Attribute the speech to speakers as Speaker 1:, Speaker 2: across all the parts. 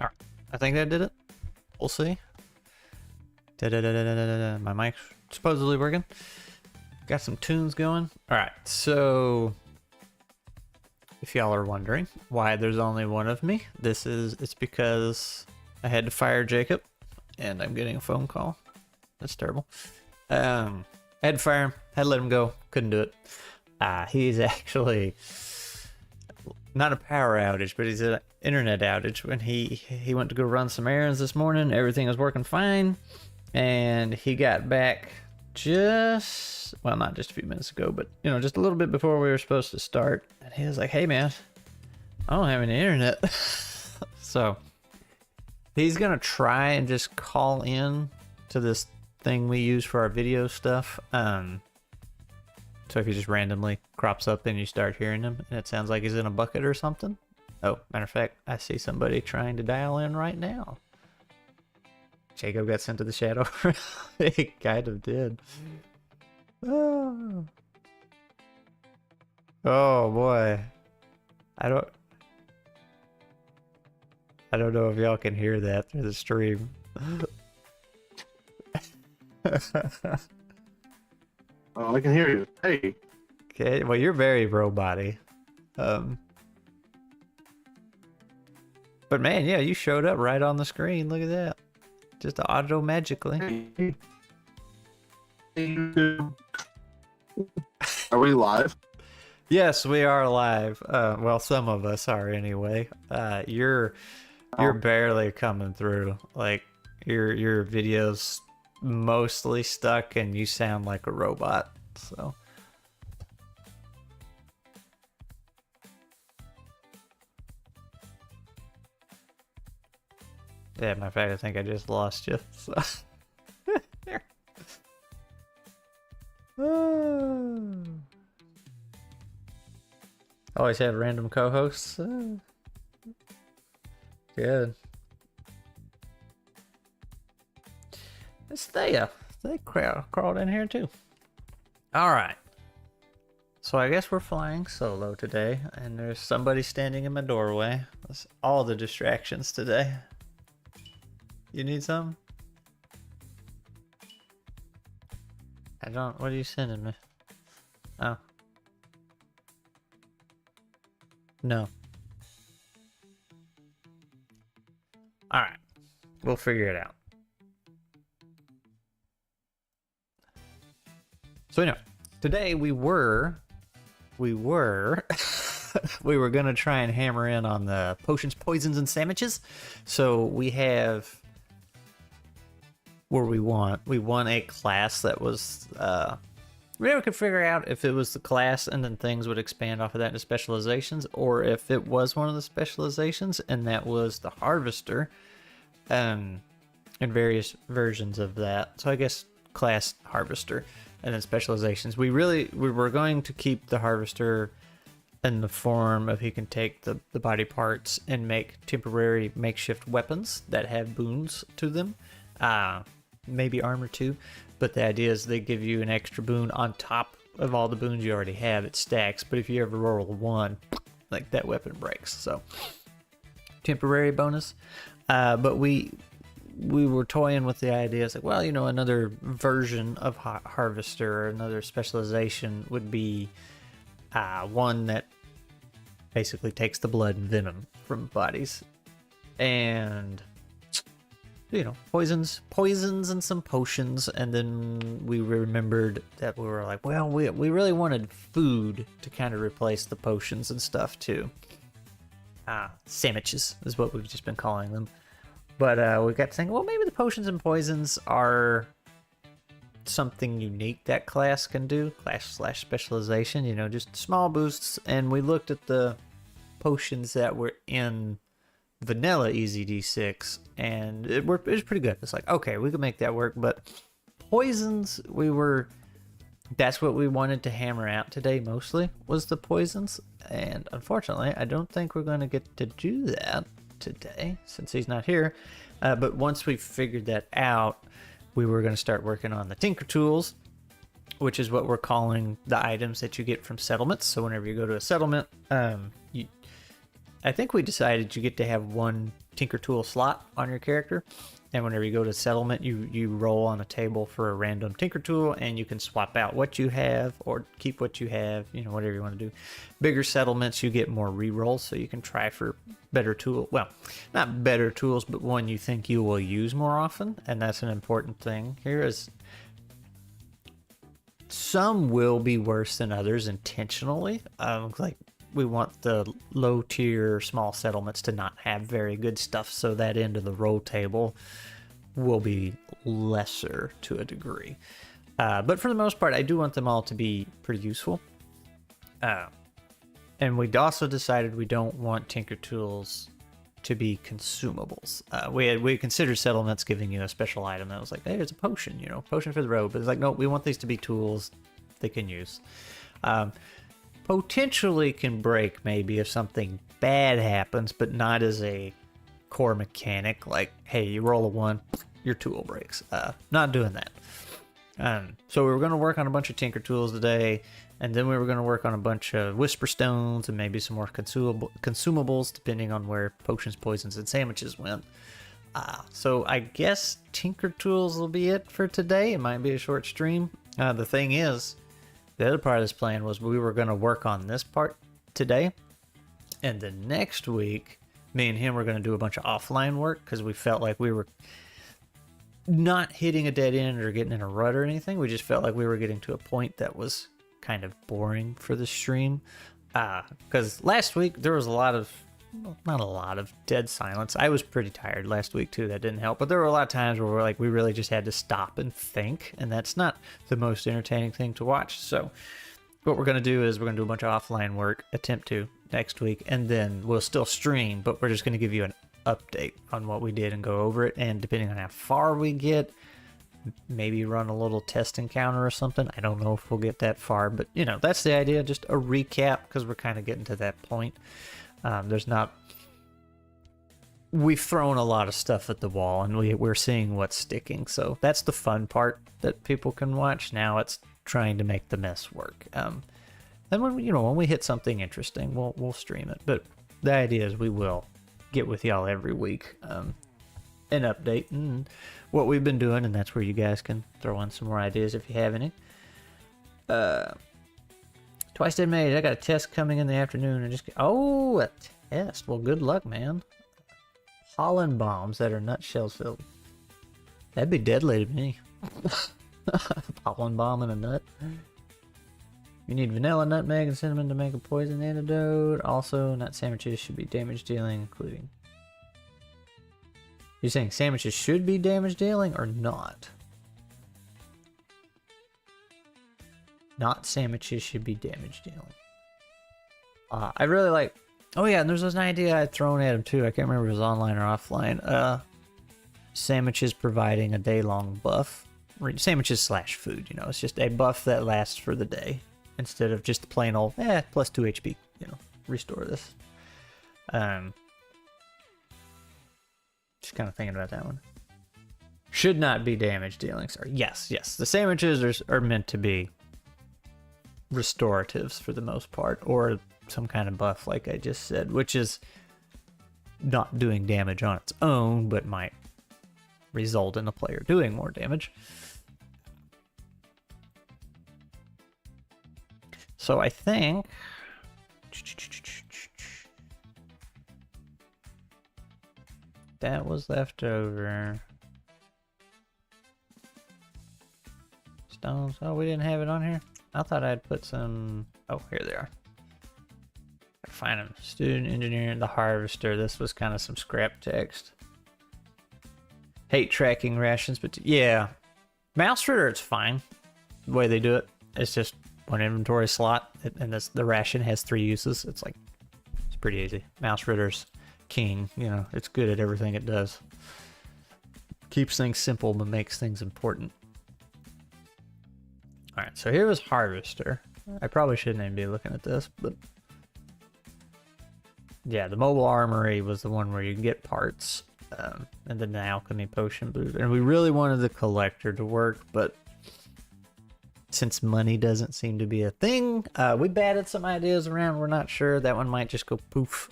Speaker 1: All right, I think that did it. We'll see. My mic's supposedly working. Got some tunes going. All right, so if y'all are wondering why there's only one of me, it's because I had to fire Jacob, and I'm getting a phone call. That's terrible. I had to fire him. Had to let him go. Couldn't do it. He's actually not a power outage, but he's an internet outage. When he went to go run some errands this morning, everything was working fine, and he got back not just a few minutes ago, but just a little bit before we were supposed to start, and he was like, "Hey man, I don't have any internet." So he's gonna try and just call in to this thing we use for our video stuff. So if he just randomly crops up and you start hearing him and it sounds like he's in a bucket or something. Oh, matter of fact, I see somebody trying to dial in right now. Jacob got sent to the shadow. He kind of did. Oh boy. I don't know if y'all can hear that through the stream.
Speaker 2: Oh, I can hear you. Hey.
Speaker 1: Okay, well, you're very robot-y. But man, yeah, you showed up right on the screen. Look at that. Just auto magically.
Speaker 2: Hey. Are we live?
Speaker 1: Yes, we are live. Well, some of us are anyway. You're barely coming through. Like your video's mostly stuck and you sound like a robot. So yeah, matter of fact, I think I just lost you. So. Always have random co-hosts. Good. It's Thea. They crawled in here too. Alright. So I guess we're flying solo today, and there's somebody standing in my doorway. That's all the distractions today. You need some? I don't. What are you sending me? Oh. No. Alright. We'll figure it out. So anyway, today we were gonna try and hammer in on the potions, poisons, and sandwiches. So we have we want a class that was we never could figure out if it was the class and then things would expand off of that into specializations, or if it was one of the specializations and that was the harvester, and various versions of that. So I guess class, harvester, and then specializations. We were going to keep the harvester in the form of he can take the body parts and make temporary makeshift weapons that have boons to them. Maybe armor too, but the idea is they give you an extra boon on top of all the boons you already have. It stacks, but if you ever roll a 1, like, that weapon breaks. So temporary bonus. But we were toying with the idea. It's like, well, another version of harvester, or another specialization would be one that basically takes the blood and venom from bodies, and poisons and some potions. And then we remembered that we were like, well, we really wanted food to kind of replace the potions and stuff too. Sandwiches is what we've just been calling them. But we got to think, well, maybe the potions and poisons are something unique that class can do. Class/specialization, just small boosts. And we looked at the potions that were in vanilla EZD6, and it was pretty good. It's like, okay, we could make that work. But poisons, that's what we wanted to hammer out today mostly, was the poisons. And unfortunately, I don't think we're going to get to do that today since he's not here. But once we figured that out, we were going to start working on the tinker tools, which is what we're calling the items that you get from settlements. So whenever you go to a settlement, I think we decided you get to have one tinker tool slot on your character, and whenever you go to settlement, you roll on a table for a random tinker tool, and you can swap out what you have or keep what you have, you know, whatever you want to do. Bigger settlements, you get more re-rolls, so you can try for better tool. Well, not better tools, but one you think you will use more often, and that's an important thing here. Is some will be worse than others intentionally. Like we want the low tier small settlements to not have very good stuff, so that end of the roll table will be lesser to a degree. But for the most part, I do want them all to be pretty useful. And we also decided we don't want tinker tools to be consumables. We considered settlements giving you a special item that was like, hey, there's a potion, you know, potion for the road. But it's like, no, we want these to be tools they can use. Potentially can break maybe if something bad happens, but not as a core mechanic. Like, hey, you roll a 1, your tool breaks. Not doing that. So we were going to work on a bunch of tinker tools today, and then we were going to work on a bunch of whisper stones and maybe some more consumables, depending on where potions, poisons, and sandwiches went. So I guess tinker tools will be it for today. It might be a short stream. The thing is, the other part of this plan was we were going to work on this part today, and the next week, me and him were going to do a bunch of offline work because we felt like we were not hitting a dead end or getting in a rut or anything. We just felt like we were getting to a point that was kind of boring for the stream. Because last week there was not a lot of dead silence. I was pretty tired last week too. That didn't help. But there were a lot of times where we really just had to stop and think, and that's not the most entertaining thing to watch. So what we're going to do is we're going to do a bunch of offline work, attempt to next week, and then we'll still stream, but we're just going to give you an update on what we did and go over it. And depending on how far we get, maybe run a little test encounter or something. I don't know if we'll get that far, but you know, that's the idea. Just a recap, because we're kind of getting to that point. We've thrown a lot of stuff at the wall, and we're seeing what's sticking. So that's the fun part that people can watch. Now it's trying to make the mess work. And when we hit something interesting, we'll stream it. But the idea is we will get with y'all every week, and update and what we've been doing, and that's where you guys can throw in some more ideas if you have any. Twice Dead Made, I got a test coming in the afternoon, and a test. Well, good luck, man. Pollen bombs that are nutshells filled. That'd be deadly to me. Pollen bomb and a nut. You need vanilla, nutmeg, and cinnamon to make a poison antidote. Also, nut sandwiches should be damage dealing, including... You're saying sandwiches should be damage dealing or not? Not sandwiches should be damage dealing. I really like... Oh yeah, and there's an idea I'd thrown at him too. I can't remember if it was online or offline. Sandwiches providing a day-long buff. Sandwiches / food, you know. It's just a buff that lasts for the day. Instead of just plain old, plus 2 HP, you know. Restore this. Just kind of thinking about that one. Should not be damage dealing. Sorry. Yes. The sandwiches are meant to be restoratives for the most part, or some kind of buff like I just said, which is not doing damage on its own, but might result in the player doing more damage. So I think that was left over. Stones. Oh, we didn't have it on here? I thought I'd put some... Oh, here they are. Find them. Student, engineer, the harvester. This was kind of some scrap text. Hate tracking rations, but yeah. Mouse Ritter, it's fine. The way they do it. It's just one inventory slot, and the ration has 3 uses. It's pretty easy. Mouse Ritter's king, you know, it's good at everything it does. Keeps things simple, but makes things important. Alright, so here was Harvester. I probably shouldn't even be looking at this, but... Yeah, the mobile armory was the one where you get parts, and then the alchemy potion booth. And we really wanted the collector to work, but since money doesn't seem to be a thing, we batted some ideas around. We're not sure. That one might just go poof.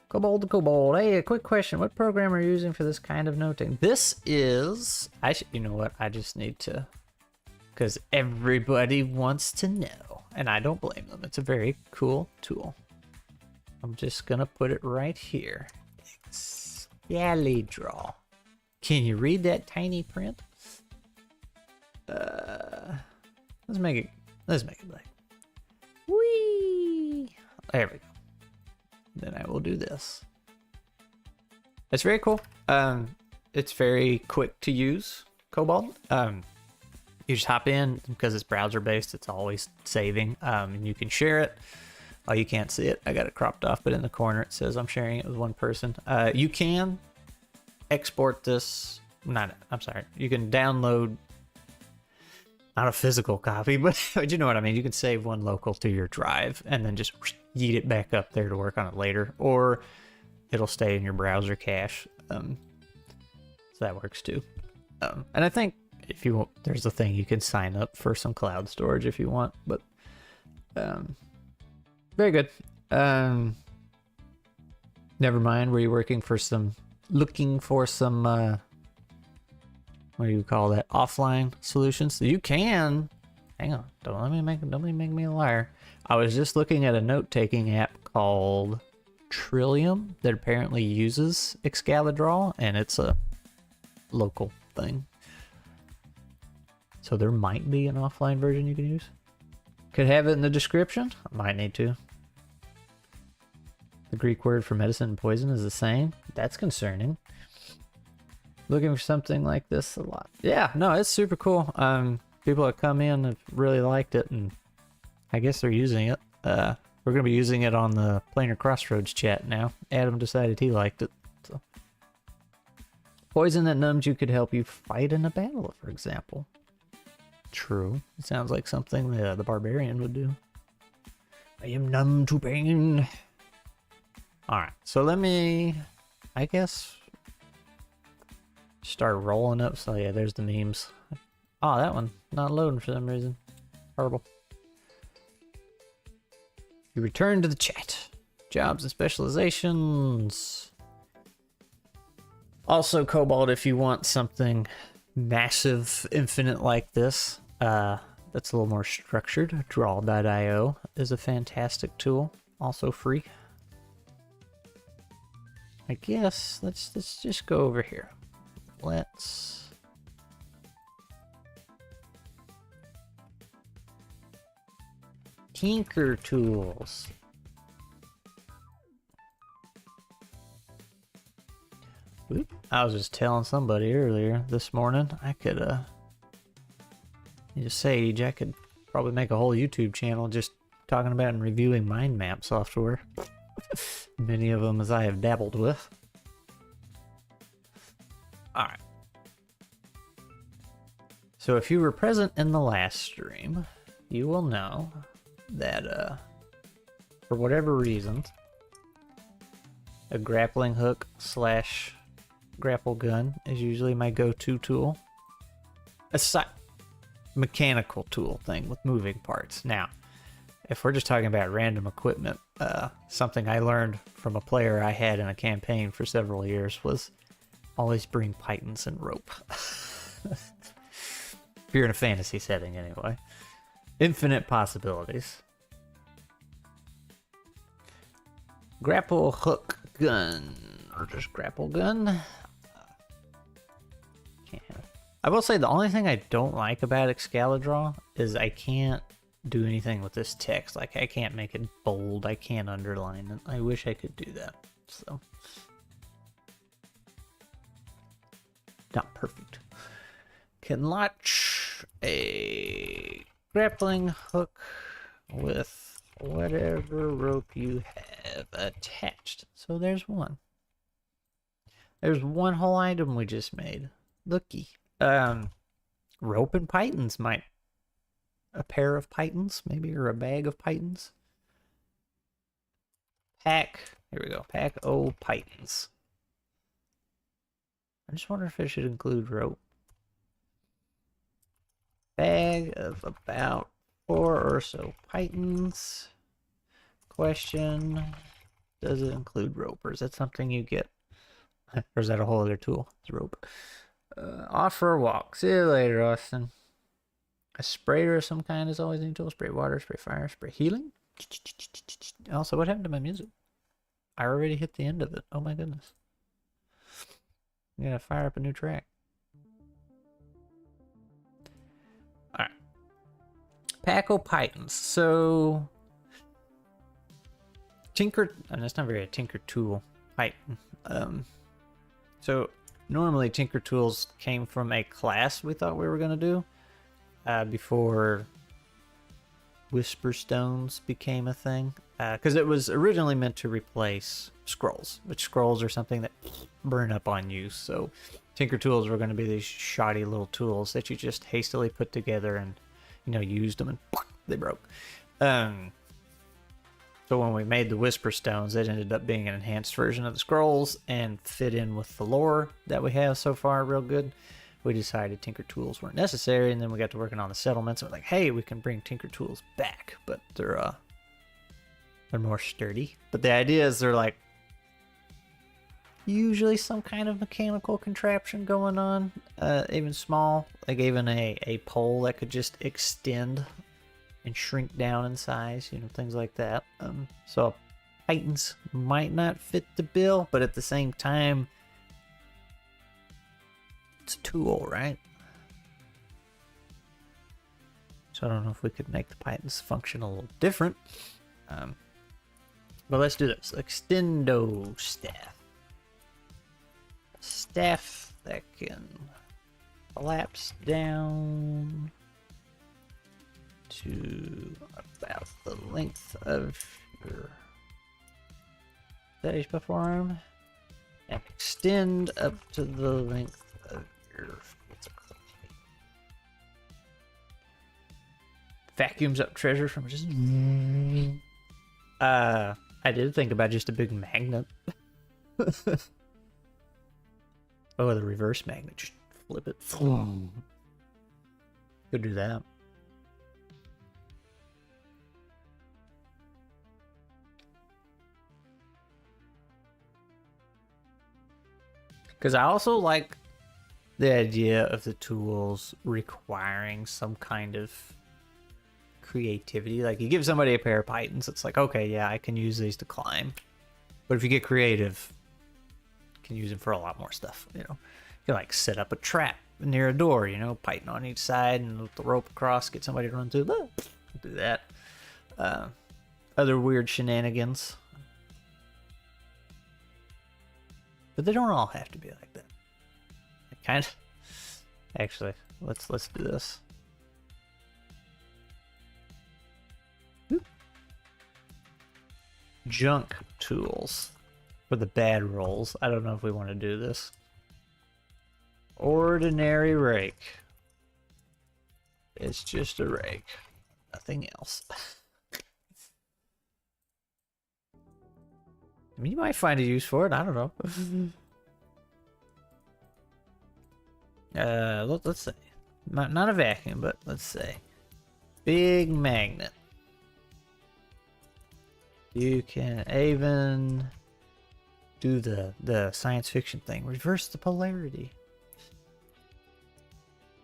Speaker 1: Kobold to Kobold. Hey, a quick question. What program are you using for this kind of noting? This is... you know what? I just need to... Because everybody wants to know. And I don't blame them. It's a very cool tool. I'm just going to put it right here. Draw. Can you read that tiny print? Let's make it black. Whee! There we go. Then I will do this. It's very cool. It's very quick to use, Cobalt. You just hop in, because it's browser based, it's always saving, and you can share it. Oh, you can't see it. I got it cropped off, but in the corner it says I'm sharing it with one person. You can export this. I'm sorry. You can download, not a physical copy, but you know what I mean. You can save one local to your drive and then just yeet it back up there to work on it later, or it'll stay in your browser cache. So that works too. And I think if you want, there's a thing you can sign up for some cloud storage if you want, but very good. Never mind. Were you looking for some what do you call that, offline solutions? So you can, hang on, don't make me a liar. I was just looking at a note-taking app called Trillium that apparently uses Excalidraw, and it's a local thing. So there might be an offline version you can use. Could have it in the description. I might need to. The Greek word for medicine and poison is the same. That's concerning. Looking for something like this a lot. Yeah, no, it's super cool. People that come in have really liked it, and I guess they're using it. We're going to be using it on the Planar Crossroads chat now. Adam decided he liked it. So. Poison that numbs you could help you fight in a battle, for example. True. It sounds like something the barbarian would do. I am numb to pain. Alright, so let me, I guess, start rolling up. So yeah, there's the memes. Oh, that one not loading for some reason. Horrible. You return to the chat. Jobs and specializations. Also, Cobalt, if you want something massive, infinite like this, that's a little more structured, draw.io is a fantastic tool. Also free. I guess let's just go over here. Let's Tinker tools. Oop. I was just telling somebody earlier this morning I could just Sage, I could probably make a whole YouTube channel just talking about and reviewing mind map software. Many of them as I have dabbled with. Alright. So if you were present in the last stream, you will know that for whatever reason, a grappling hook / grapple gun is usually my go-to tool. A mechanical tool thing with moving parts. Now, if we're just talking about random equipment, something I learned from a player I had in a campaign for several years was always bring pythons and rope. If you're in a fantasy setting anyway. Infinite possibilities. Grapple hook gun, or just grapple gun. I will say the only thing I don't like about Excalidraw is I can't do anything with this text. Like, I can't make it bold, I can't underline it. I wish I could do that. So, not perfect. Can launch a grappling hook with whatever rope you have attached. So there's one. There's one whole item we just made. Looky. Rope and pythons might. A pair of pythons, maybe, or a bag of pythons. Pack. Here we go. Pack o pythons. I just wonder if it should include rope. Bag of about 4 or so pythons. Question. Does it include rope, or is that something you get? Or is that a whole other tool? It's rope. Off for a walk. See you later, Austin. A sprayer of some kind is always a new tool. Spray water, spray fire, spray healing. Also, what happened to my music? I already hit the end of it. Oh my goodness. I'm gonna fire up a new track. Alright. Paco Pythons. So Tinker, and that's not very a Tinker tool. Python. So normally Tinker tools came from a class we thought we were gonna do before Whisper Stones became a thing, because it was originally meant to replace scrolls, which scrolls are something that burn up on use. So Tinker tools were going to be these shoddy little tools that you just hastily put together and, you know, used them and they broke. So when we made the Whisper Stones, it ended up being an enhanced version of the scrolls and fit in with the lore that we have so far real good. We decided Tinker tools weren't necessary, and then we got to working on the settlements. And we're like, hey, we can bring Tinker tools back, but they're more sturdy. But the idea is they're like usually some kind of mechanical contraption going on, even small, like even a pole that could just extend and shrink down in size, you know, things like that. So Titans might not fit the bill, but at the same time, it's a tool, right? So I don't know if we could make the Pythons function a little different. But let's do this. Extendo staff. Staff that can collapse down to about the length of your stage platform and extend up to the length of your vacuums up treasure from just I did think about just a big magnet. Oh, the reverse magnet, just flip it. Could do that. Because I also like the idea of the tools requiring some kind of creativity. Like, you give somebody a pair of Pythons, it's like, okay, yeah, I can use these to climb. But if you get creative, you can use them for a lot more stuff, you know. You can, like, set up a trap near a door, you know, Python on each side and with the rope across, get somebody to run through. Do that. Other weird shenanigans. But they don't all have to be like that. Kind of. Actually, let's do this. Junk tools for the bad rolls. I don't know if we want to do this. Ordinary rake. It's just a rake. Nothing else. I mean, you might find a use for it. I don't know. Let's say. Not a vacuum, but let's say. Big magnet. You can even do the science fiction thing. Reverse the polarity.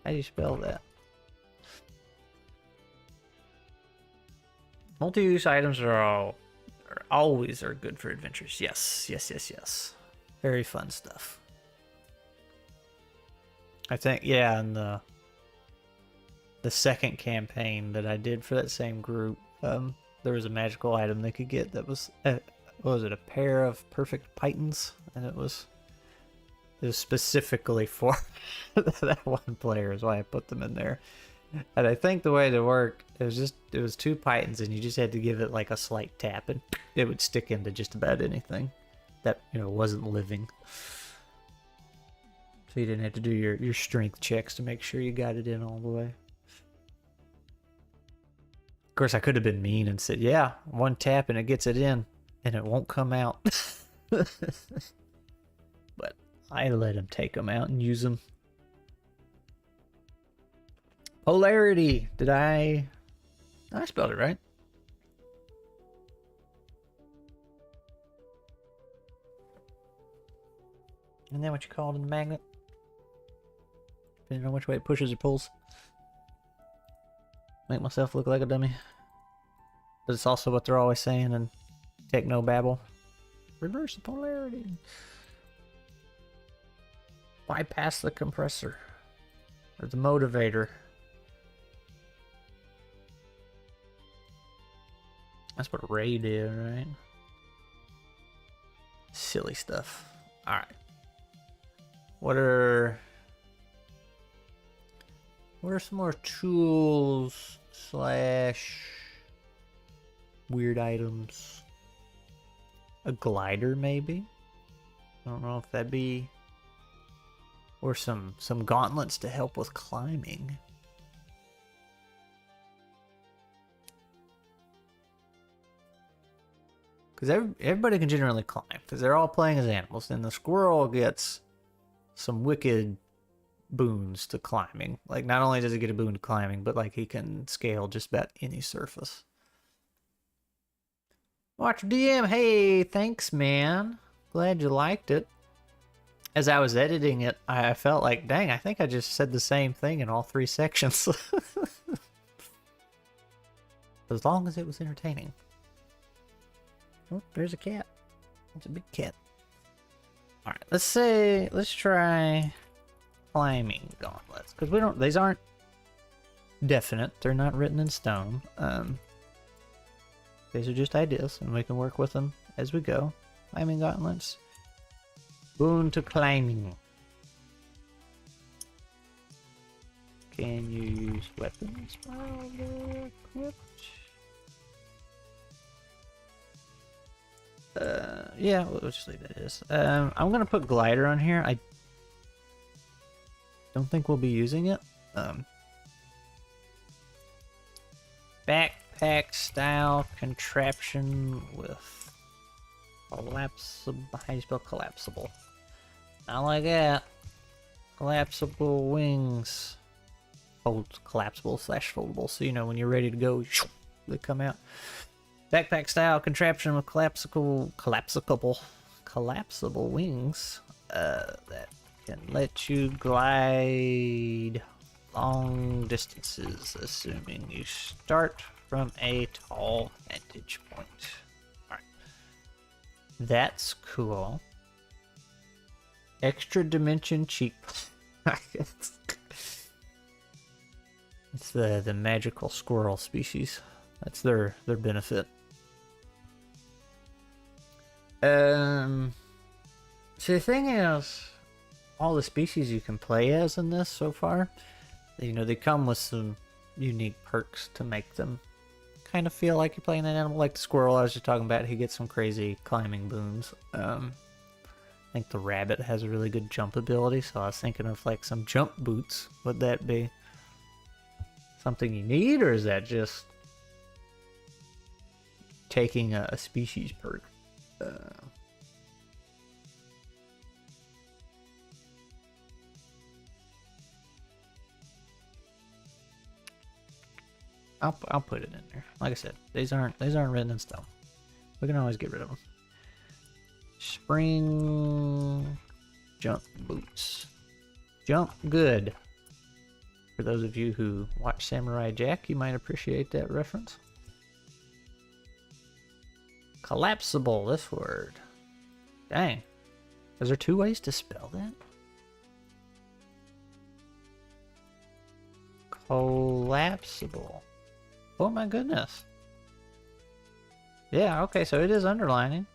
Speaker 1: How do you spell that? Multi-use items are always good for adventures. Yes, yes, yes, yes. Very fun stuff. I think, yeah, in the second campaign that I did for that same group, there was a magical item they could get that was, what was it, a pair of perfect Pythons? And it was specifically for that one player is why I put them in there. And I think the way they worked, it was 2 Pythons and you just had to give it like a slight tap and it would stick into just about anything that, you know, wasn't living. So you didn't have to do your strength checks to make sure you got it in all the way. Of course, I could have been mean and said, yeah, 1 tap and it gets it in and it won't come out. But I let him take them out and use them. Polarity. Did I spelled it right. Isn't that what you call it in the magnet? Depending on which way it pushes or pulls. Make myself look like a dummy. But it's also what they're always saying in techno babble. Reverse the polarity. Bypass the compressor. Or the motivator. That's what Ray did, right? Silly stuff. Alright. What are some more tools slash weird items? A glider, maybe? I don't know if that'd be... Or some gauntlets to help with climbing. Because everybody can generally climb, because they're all playing as animals, and the squirrel gets some wicked boons to climbing. Like, not only does he get a boon to climbing, but like he can scale just about any surface. Watch DM, hey, thanks, man. Glad you liked it. As I was editing it, I felt like, dang, I think I just said the same thing in all 3 sections. As long as it was entertaining. Oh, there's a cat. It's a big cat. Alright, let's try climbing gauntlets. Because these aren't definite. They're not written in stone. These are just ideas, and we can work with them as we go. Climbing gauntlets. Boon to climbing. Can you use weapons while they're equipped? Yeah, we'll just leave that as. I'm gonna put glider on here. I don't think we'll be using it. Backpack style contraption with collapsible. How do you spell collapsible? Not like that. Collapsible wings. Collapsible / foldable. So you know when you're ready to go, they come out. Backpack style contraption with collapsible wings that can let you glide long distances, assuming you start from a tall vantage point. Alright. That's cool. Extra dimension cheek. It's the magical squirrel species. That's their benefit. So the thing is, all the species you can play as in this so far, you know, they come with some unique perks to make them kind of feel like you're playing an animal. Like the squirrel I was just talking about, he gets some crazy climbing boons. I think the rabbit has a really good jump ability, so I was thinking of like some jump boots. Would that be something you need, or is that just taking a species perk? I'll put it in there. Like I said, these aren't written in stone. We can always get rid of them. Spring jump boots. Jump good. For those of you who watch Samurai Jack, you might appreciate that reference. Collapsible, this word. Dang. Is there 2 ways to spell that? Collapsible. Oh my goodness. Yeah, okay, so it is underlining.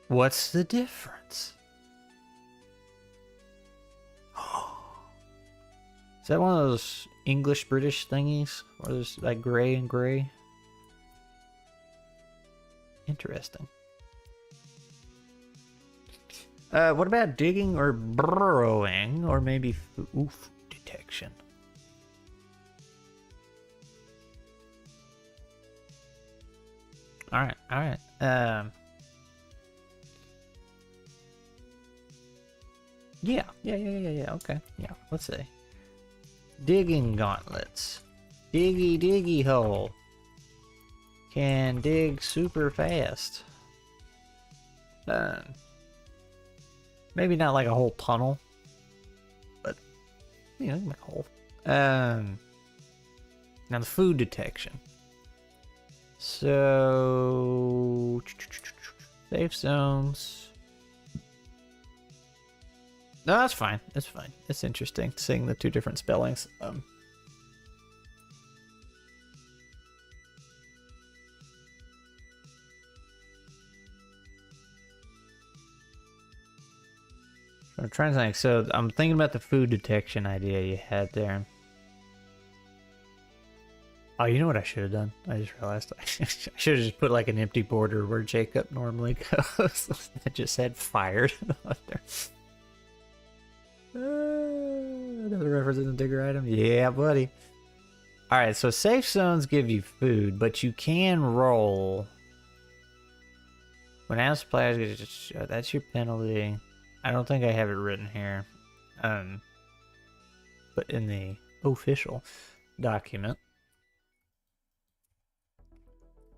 Speaker 1: What's the difference? Is that one of those English-British thingies? Where there's like gray and gray? Interesting. What about digging or burrowing? Or maybe oof detection? Alright, alright. Yeah, okay. Yeah, let's see. Digging gauntlets. Diggy hole. Can dig super fast. Maybe not like a whole tunnel, but you know, make a hole. Now the food detection. So safe zones. No, that's fine. That's fine. It's interesting seeing the two different spellings. I'm trying to think. So I'm thinking about the food detection idea you had there. Oh, you know what I should have done? I just realized I should have just put like an empty border where Jacob normally goes. It just said fired on there. Another reference in the digger item. Yeah, buddy. All right, so safe zones give you food, but you can roll. When out supplies, that's your penalty. I don't think I have it written here, but in the official document,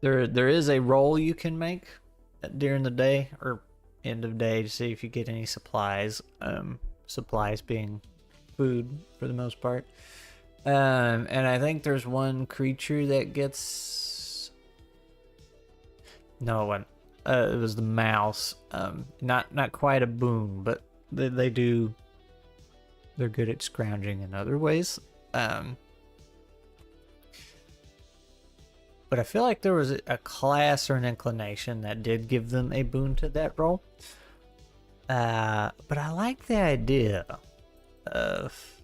Speaker 1: there is a roll you can make during the day or end of day to see if you get any supplies. Supplies being food for the most part, and I think there's one creature that gets. No one. It was the mouse. Not quite a boon, but they do. They're good at scrounging in other ways. But I feel like there was a class or an inclination that did give them a boon to that role. But I like the idea of.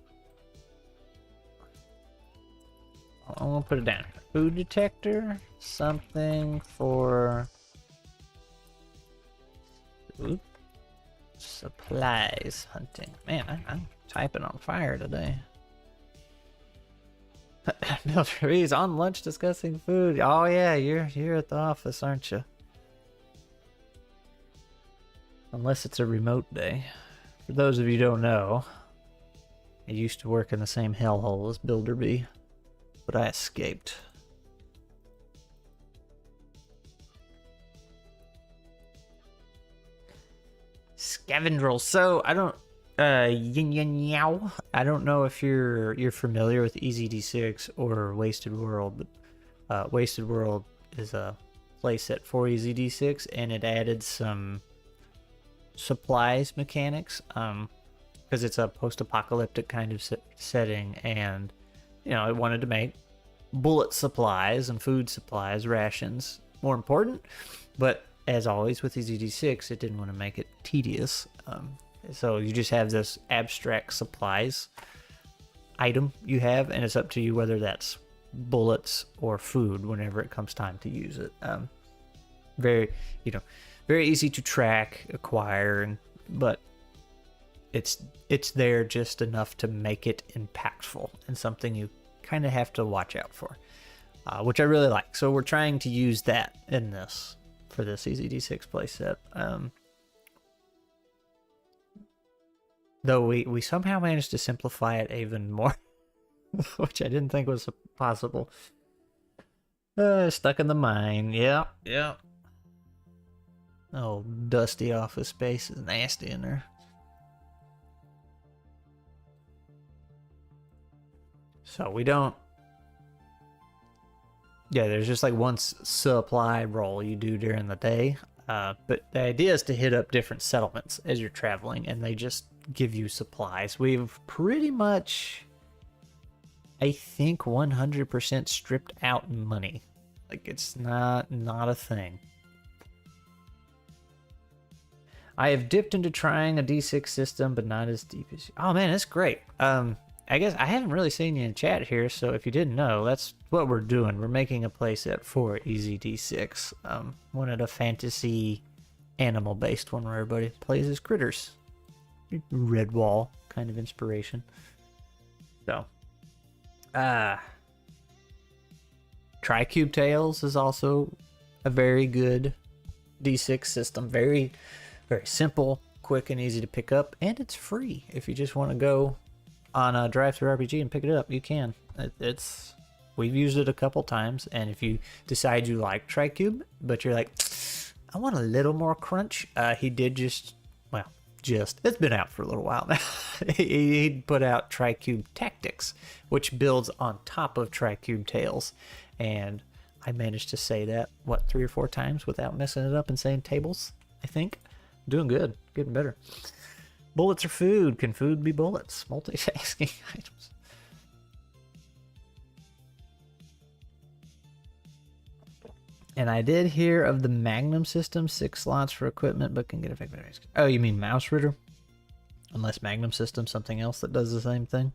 Speaker 1: I'm gonna put it down. Food detector, something for. Oop. Supplies hunting. Man, I'm typing on fire today. Military's on lunch discussing food. Oh yeah, you're at the office, aren't you? Unless it's a remote day. For those of you who don't know, I used to work in the same hellhole as Builder B, but I escaped. Scavengers. So I don't yin yin yow. I don't know if you're familiar with EZD6 or Wasted World, but Wasted World is a playset for EZD6, and it added some supplies mechanics because it's a post-apocalyptic kind of setting, and you know it wanted to make bullet supplies and food supplies, rations more important, but as always with EZD6, it didn't want to make it tedious. So you just have this abstract supplies item you have, and it's up to you whether that's bullets or food whenever it comes time to use it. Very easy to track, acquire, but it's there just enough to make it impactful and something you kind of have to watch out for, which I really like. So we're trying to use that in this. For this EZD6 playset, though we somehow managed to simplify it even more, which I didn't think was possible. Stuck in the mine, yeah. Oh, dusty office space is nasty in there. So we don't. Yeah, there's just like one supply roll you do during the day, but the idea is to hit up different settlements as you're traveling, and they just give you supplies. We've pretty much, I think, 100% stripped out money. Like, it's not a thing. I have dipped into trying a D6 system, but not as deep as... Oh man, that's great. I guess I haven't really seen you in chat here, so if you didn't know, that's what we're doing. We're making a playset for EZD6. Wanted a fantasy animal-based one where everybody plays as critters. Redwall kind of inspiration. So, Tricube Tales is also a very good D6 system. Very, very simple, quick, and easy to pick up, and it's free. If you just want to go on a drive-through RPG and pick it up, you can. We've used it a couple times, and if you decide you like Tricube, but you're like, I want a little more crunch. He did it's been out for a little while now. he put out Tricube Tactics, which builds on top of Tricube Tales. And I managed to say that, 3 or 4 times without messing it up and saying tables, I think. Doing good. Getting better. Bullets are food. Can food be bullets? Multitasking items. And I did hear of the Magnum system, 6 slots for equipment, but can get effective. Oh, you mean Mouse Ritter? Unless Magnum system, something else that does the same thing.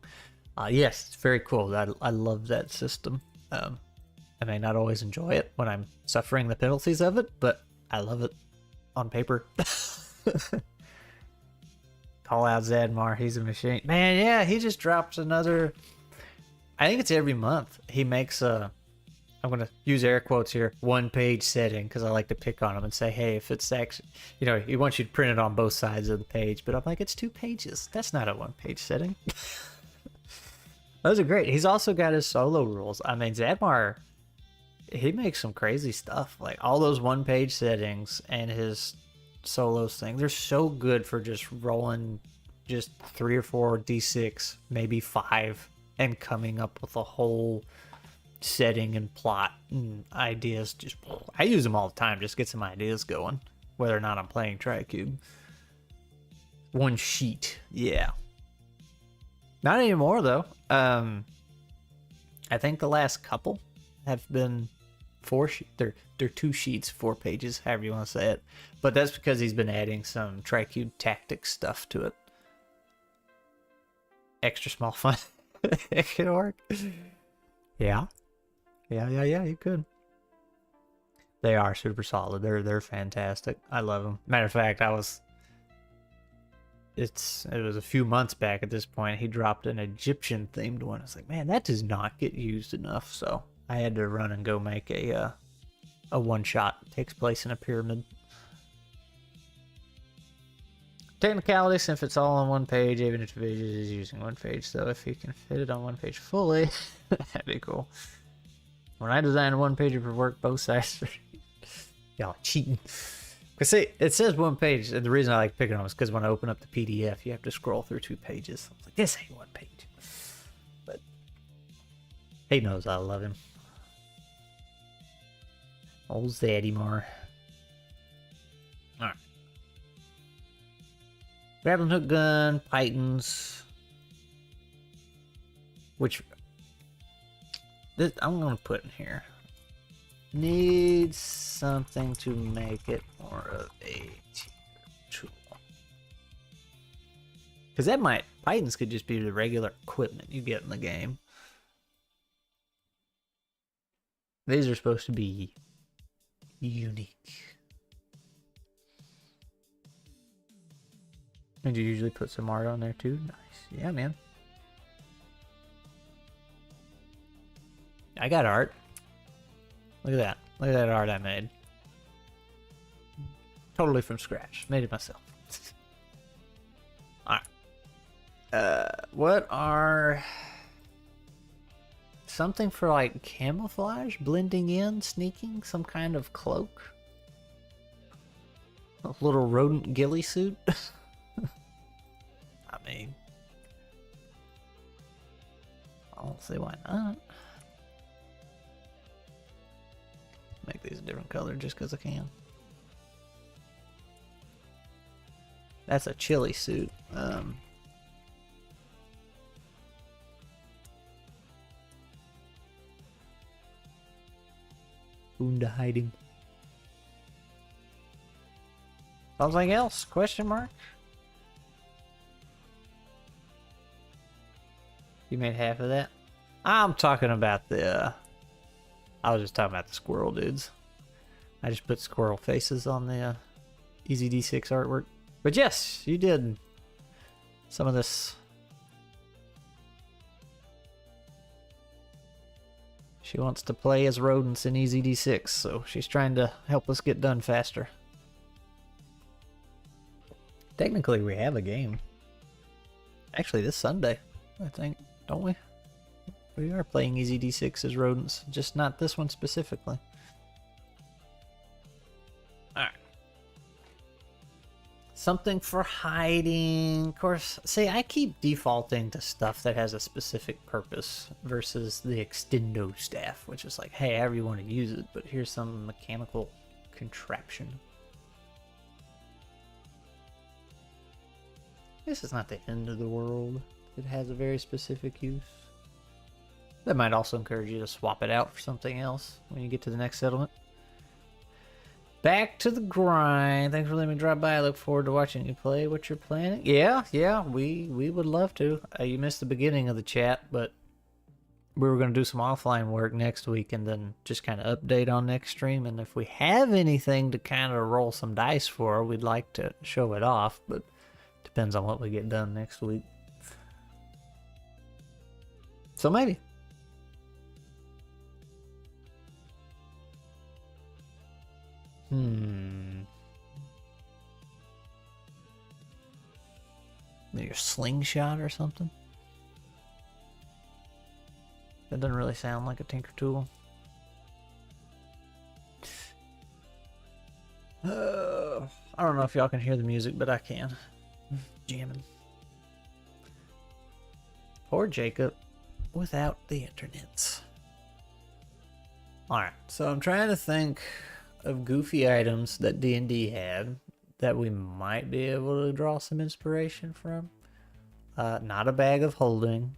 Speaker 1: Yes, it's very cool. I love that system. I may not always enjoy it when I'm suffering the penalties of it, but I love it on paper. Call out Zadmar, he's a machine. Man, yeah, he just dropped another. I think it's every month. He makes a. I'm going to use air quotes here, 1-page setting, because I like to pick on him and say, hey, if it's actually, he wants you to print it on both sides of the page, but I'm like, it's 2 pages. That's not a 1-page setting. Those are great. He's also got his solo rules. I mean, Zadmar, he makes some crazy stuff. Like, all those 1-page settings and his solos thing, they're so good for just rolling just 3 or 4 D6, maybe 5, and coming up with a whole setting and plot and ideas. Just I use them all the time, just get some ideas going, whether or not I'm playing Tricube. 1 sheet, yeah. Not anymore though. I think the last couple have been 4 sheets. They're 2 sheets, 4 pages, however you want to say it. But that's because he's been adding some Tricube Tactics stuff to it. Extra small fun. It can work. Yeah. Yeah, you could. They are super solid. They're fantastic. I love them. Matter of fact, it was a few months back at this point, he dropped an Egyptian themed one. I was like, man, that does not get used enough. So I had to run and go make a one-shot. It takes place in a pyramid. Technicality, since it's all on 1 page, even if the page is using 1 page. So if you can fit it on 1 page fully, that'd be cool. When I design a 1-pager for work, both sides, y'all cheating. Cause see, it says 1 page, and the reason I like picking on it is because when I open up the PDF, you have to scroll through 2 pages. I was like, this ain't 1 page. But he knows I love him. Old Zadmar. Alright. Grappling hook gun, pythons. Which I'm going to put in here. Needs something to make it more of a tool. Because pythons could just be the regular equipment you get in the game. These are supposed to be unique. And you usually put some art on there too? Nice. Yeah, man. I got art. Look at that. Look at that art I made. Totally from scratch. Made it myself. Alright. What are... Something for like camouflage? Blending in? Sneaking? Some kind of cloak? A little rodent ghillie suit? I mean... I don't see why not. Make these a different color just because I can. That's a chilly suit. Wound hiding. Something else? Question mark? You made half of that? I'm talking about the... I was just talking about the squirrel dudes. I just put squirrel faces on the EZD6 artwork. But yes, you did some of this. She wants to play as rodents in EZD6, so she's trying to help us get done faster. Technically, we have a game. Actually, this Sunday, I think, don't we? We are playing EZD6 as rodents, just not this one specifically. Alright. Something for hiding. Of course, see, I keep defaulting to stuff that has a specific purpose versus the extendo staff, which is like, hey, however you want to use it, but here's some mechanical contraption. This is not the end of the world. It has a very specific use. That might also encourage you to swap it out for something else when you get to the next settlement. Back to the grind. Thanks for letting me drop by. I look forward to watching you play what you're planning. Yeah, we would love to. You missed the beginning of the chat, but we were going to do some offline work next week and then just kind of update on next stream. And if we have anything to kind of roll some dice for, we'd like to show it off, but depends on what we get done next week. So maybe. Maybe a slingshot or something? That doesn't really sound like a tinker tool. I don't know if y'all can hear the music, but I can. Jamming. Poor Jacob without the internets. Alright, so I'm trying to think of goofy items that D&D had that we might be able to draw some inspiration from. Not a bag of holding.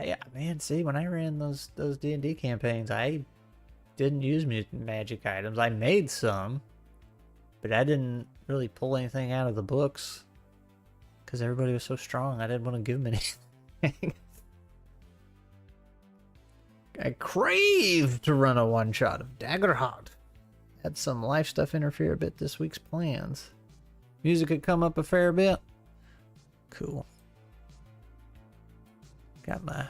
Speaker 1: Yeah, man, see, when I ran those D&D campaigns, I didn't use magic items. I made some, but I didn't really pull anything out of the books because everybody was so strong. I didn't want to give them anything. I crave to run a one-shot of Daggerhot. Had some life stuff interfere a bit this week's plans. Music had come up a fair bit. Cool. Got my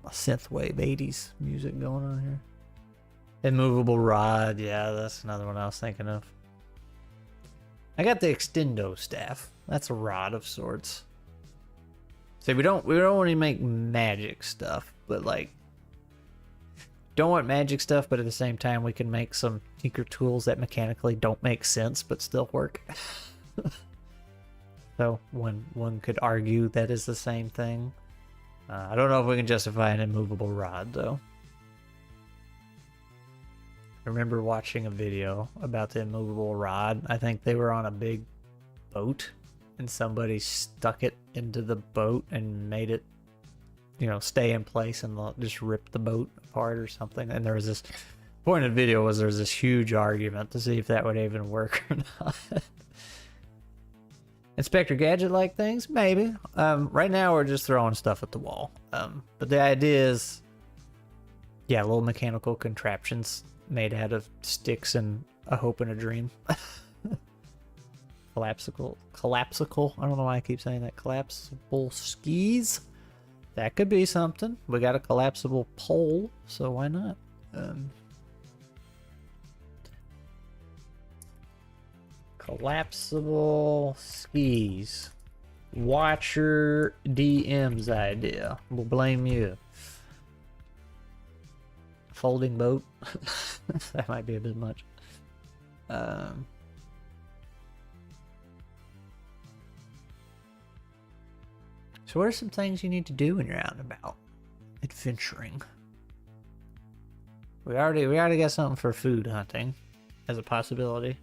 Speaker 1: synthwave 80s music going on here. Immovable rod, yeah, that's another one I was thinking of. I got the extendo staff. That's a rod of sorts. See, we don't want to make magic stuff, but like, don't want magic stuff, but at the same time we can make some tinker tools that mechanically don't make sense but still work. So one could argue that is the same thing. I don't know if we can justify an immovable rod though. I remember watching a video about the immovable rod. I think they were on a big boat and somebody stuck it into the boat and made it, you know, stay in place and just rip the boat apart or something. And there was this point of the video was there was this huge argument to see if that would even work or not. Inspector Gadget like things? Maybe. Right now we're just throwing stuff at the wall. But the idea is, yeah, little mechanical contraptions made out of sticks and a hope and a dream. Collapsible. I don't know why I keep saying that. Collapsible skis. That could be something. We got a collapsible pole, so why not? Collapsible skis. Watcher DM's idea. We'll blame you. Folding boat. That might be a bit much. So what are some things you need to do when you're out and about? Adventuring. We already got something for food hunting as a possibility.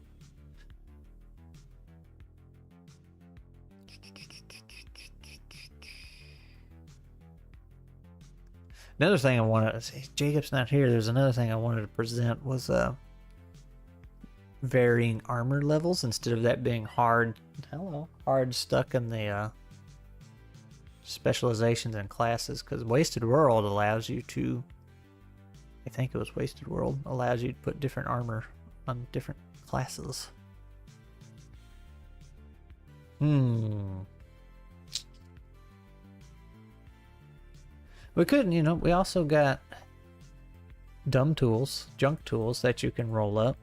Speaker 1: Another thing I wanted to say, Jacob's not here. There's another thing I wanted to present was varying armor levels instead of that being hard stuck in the specializations and classes, because Wasted World allows you to, I think it was Wasted World, allows you to put different armor on different classes. We couldn't, you know, we also got dumb tools, junk tools that you can roll up.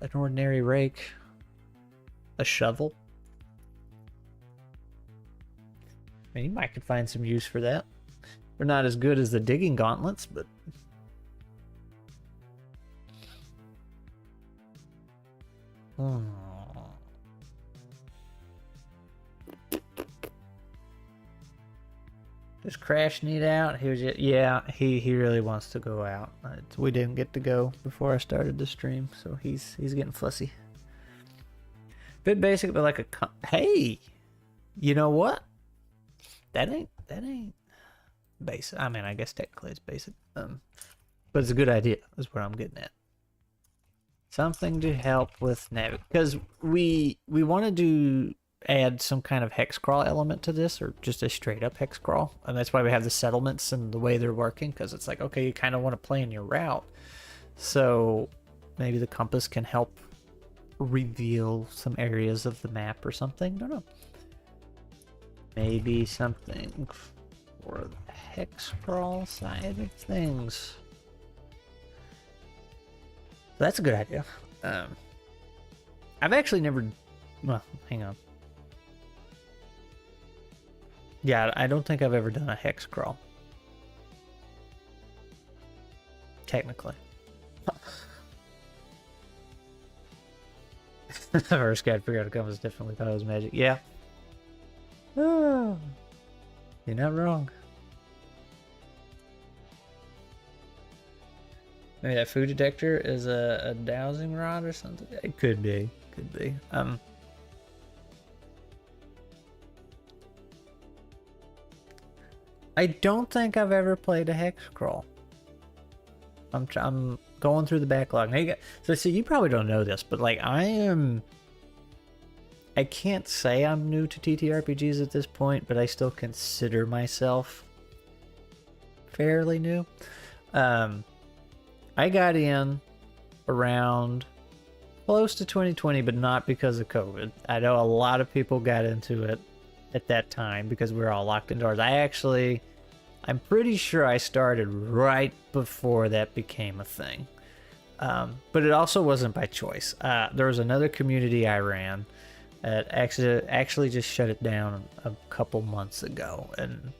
Speaker 1: An ordinary rake, a shovel. I mean, you might could find some use for that. They're not as good as the digging gauntlets, but Does Crash need out? He was just, yeah, he really wants to go out. We didn't get to go before I started the stream, so he's getting fussy. Bit basic, but like a hey, you know what? That ain't basic. I mean, I guess technically it's basic, but it's a good idea. Is what I'm getting at. Something to help with navigation, because we want to add some kind of hex crawl element to this, or just a straight up hex crawl, and that's why we have the settlements and the way they're working, because it's like, okay, you kind of want to plan your route, so maybe the compass can help reveal some areas of the map or something. Don't know, maybe something for the hex crawl side of things. That's a good idea. I've actually never, well, hang on. Yeah, I don't think I've ever done a hex crawl. Technically. The first guy to figure out a compass definitely thought it was magic. Yeah. Oh, you're not wrong. Maybe that food detector is a dowsing rod or something. It could be. Could be. I don't think I've ever played a hex crawl. I'm going through the backlog. Now so see, you probably don't know this, but like I can't say I'm new to TTRPGs at this point, but I still consider myself fairly new. I got in around close to 2020, but not because of COVID. I know a lot of people got into it at that time because we were all locked indoors. I'm pretty sure I started right before that became a thing. But it also wasn't by choice. There was another community I ran that actually just shut it down a couple months ago. And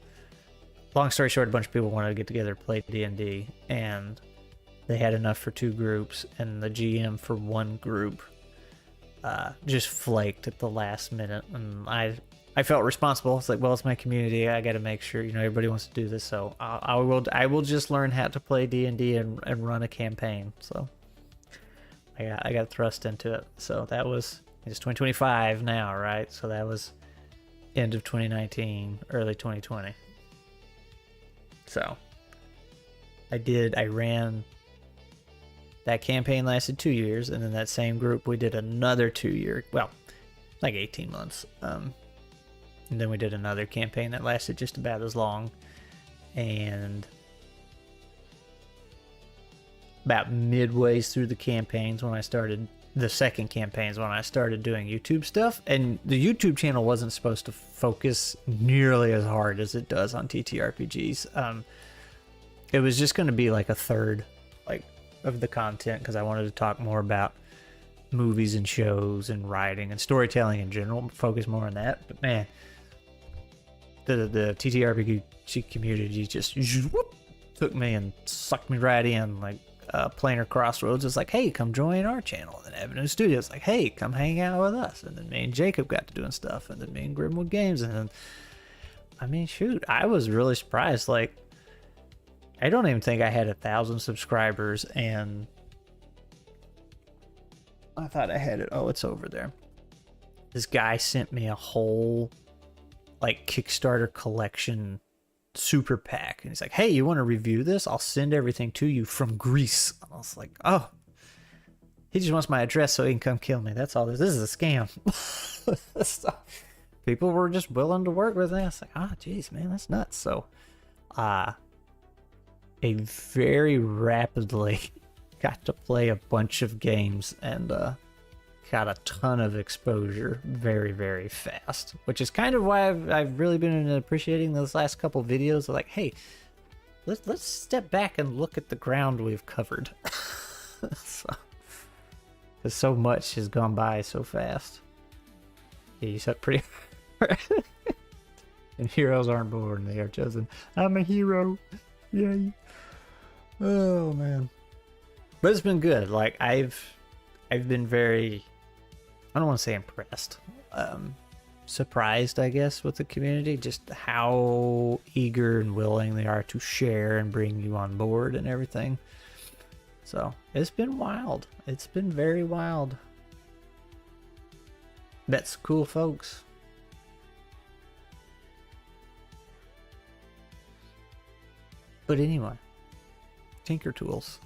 Speaker 1: long story short, a bunch of people wanted to get together, play D&D, and they had enough for 2 groups, and the GM for 1 group just flaked at the last minute, and I felt responsible. It's like, well, it's my community. I got to make sure, everybody wants to do this, so I will just learn how to play D&D and run a campaign. So I got thrust into it. So that was, it's 2025 now, right? So that was end of 2019, early 2020. So I ran. That campaign lasted 2 years, and then that same group, we did another 2 year, well, like 18 months. And then we did another campaign that lasted just about as long. And about midway through the campaigns when I started, the second campaigns when I started doing YouTube stuff. And the YouTube channel wasn't supposed to focus nearly as hard as it does on TTRPGs. It was just going to be like a third, of the content, because I wanted to talk more about movies and shows and writing and storytelling in general, focus more on that. But man, the TTRPG community just whoop, took me and sucked me right in, like Planar Crossroads is like, hey, come join our channel. And then Avenue Studios like, hey, come hang out with us. And then me and Jacob got to doing stuff, and then me and Grimwood Games, and then I mean, shoot, I was really surprised. Like, I don't even think I had 1,000 subscribers, and I thought I had it. Oh, it's over there. This guy sent me a whole, Kickstarter collection super pack. And he's like, hey, you want to review this? I'll send everything to you from Greece. And I was like, oh, he just wants my address so he can come kill me. That's all this is. This is a scam. So, people were just willing to work with me. I was like, geez, man, that's nuts. So, I very rapidly got to play a bunch of games and got a ton of exposure very, very fast, which is kind of why I've really been appreciating those last couple videos. Like, hey, let's step back and look at the ground we've covered. So much has gone by so fast. Yeah, you suck pretty. And heroes aren't born, they are chosen. I'm a hero. Yay. Oh man. But it's been good. Like I've been very, I don't want to say impressed. Surprised, I guess, with the community, just how eager and willing they are to share and bring you on board and everything. So it's been wild. It's been very wild. Met some cool folks. But anyway, Tinker Tools.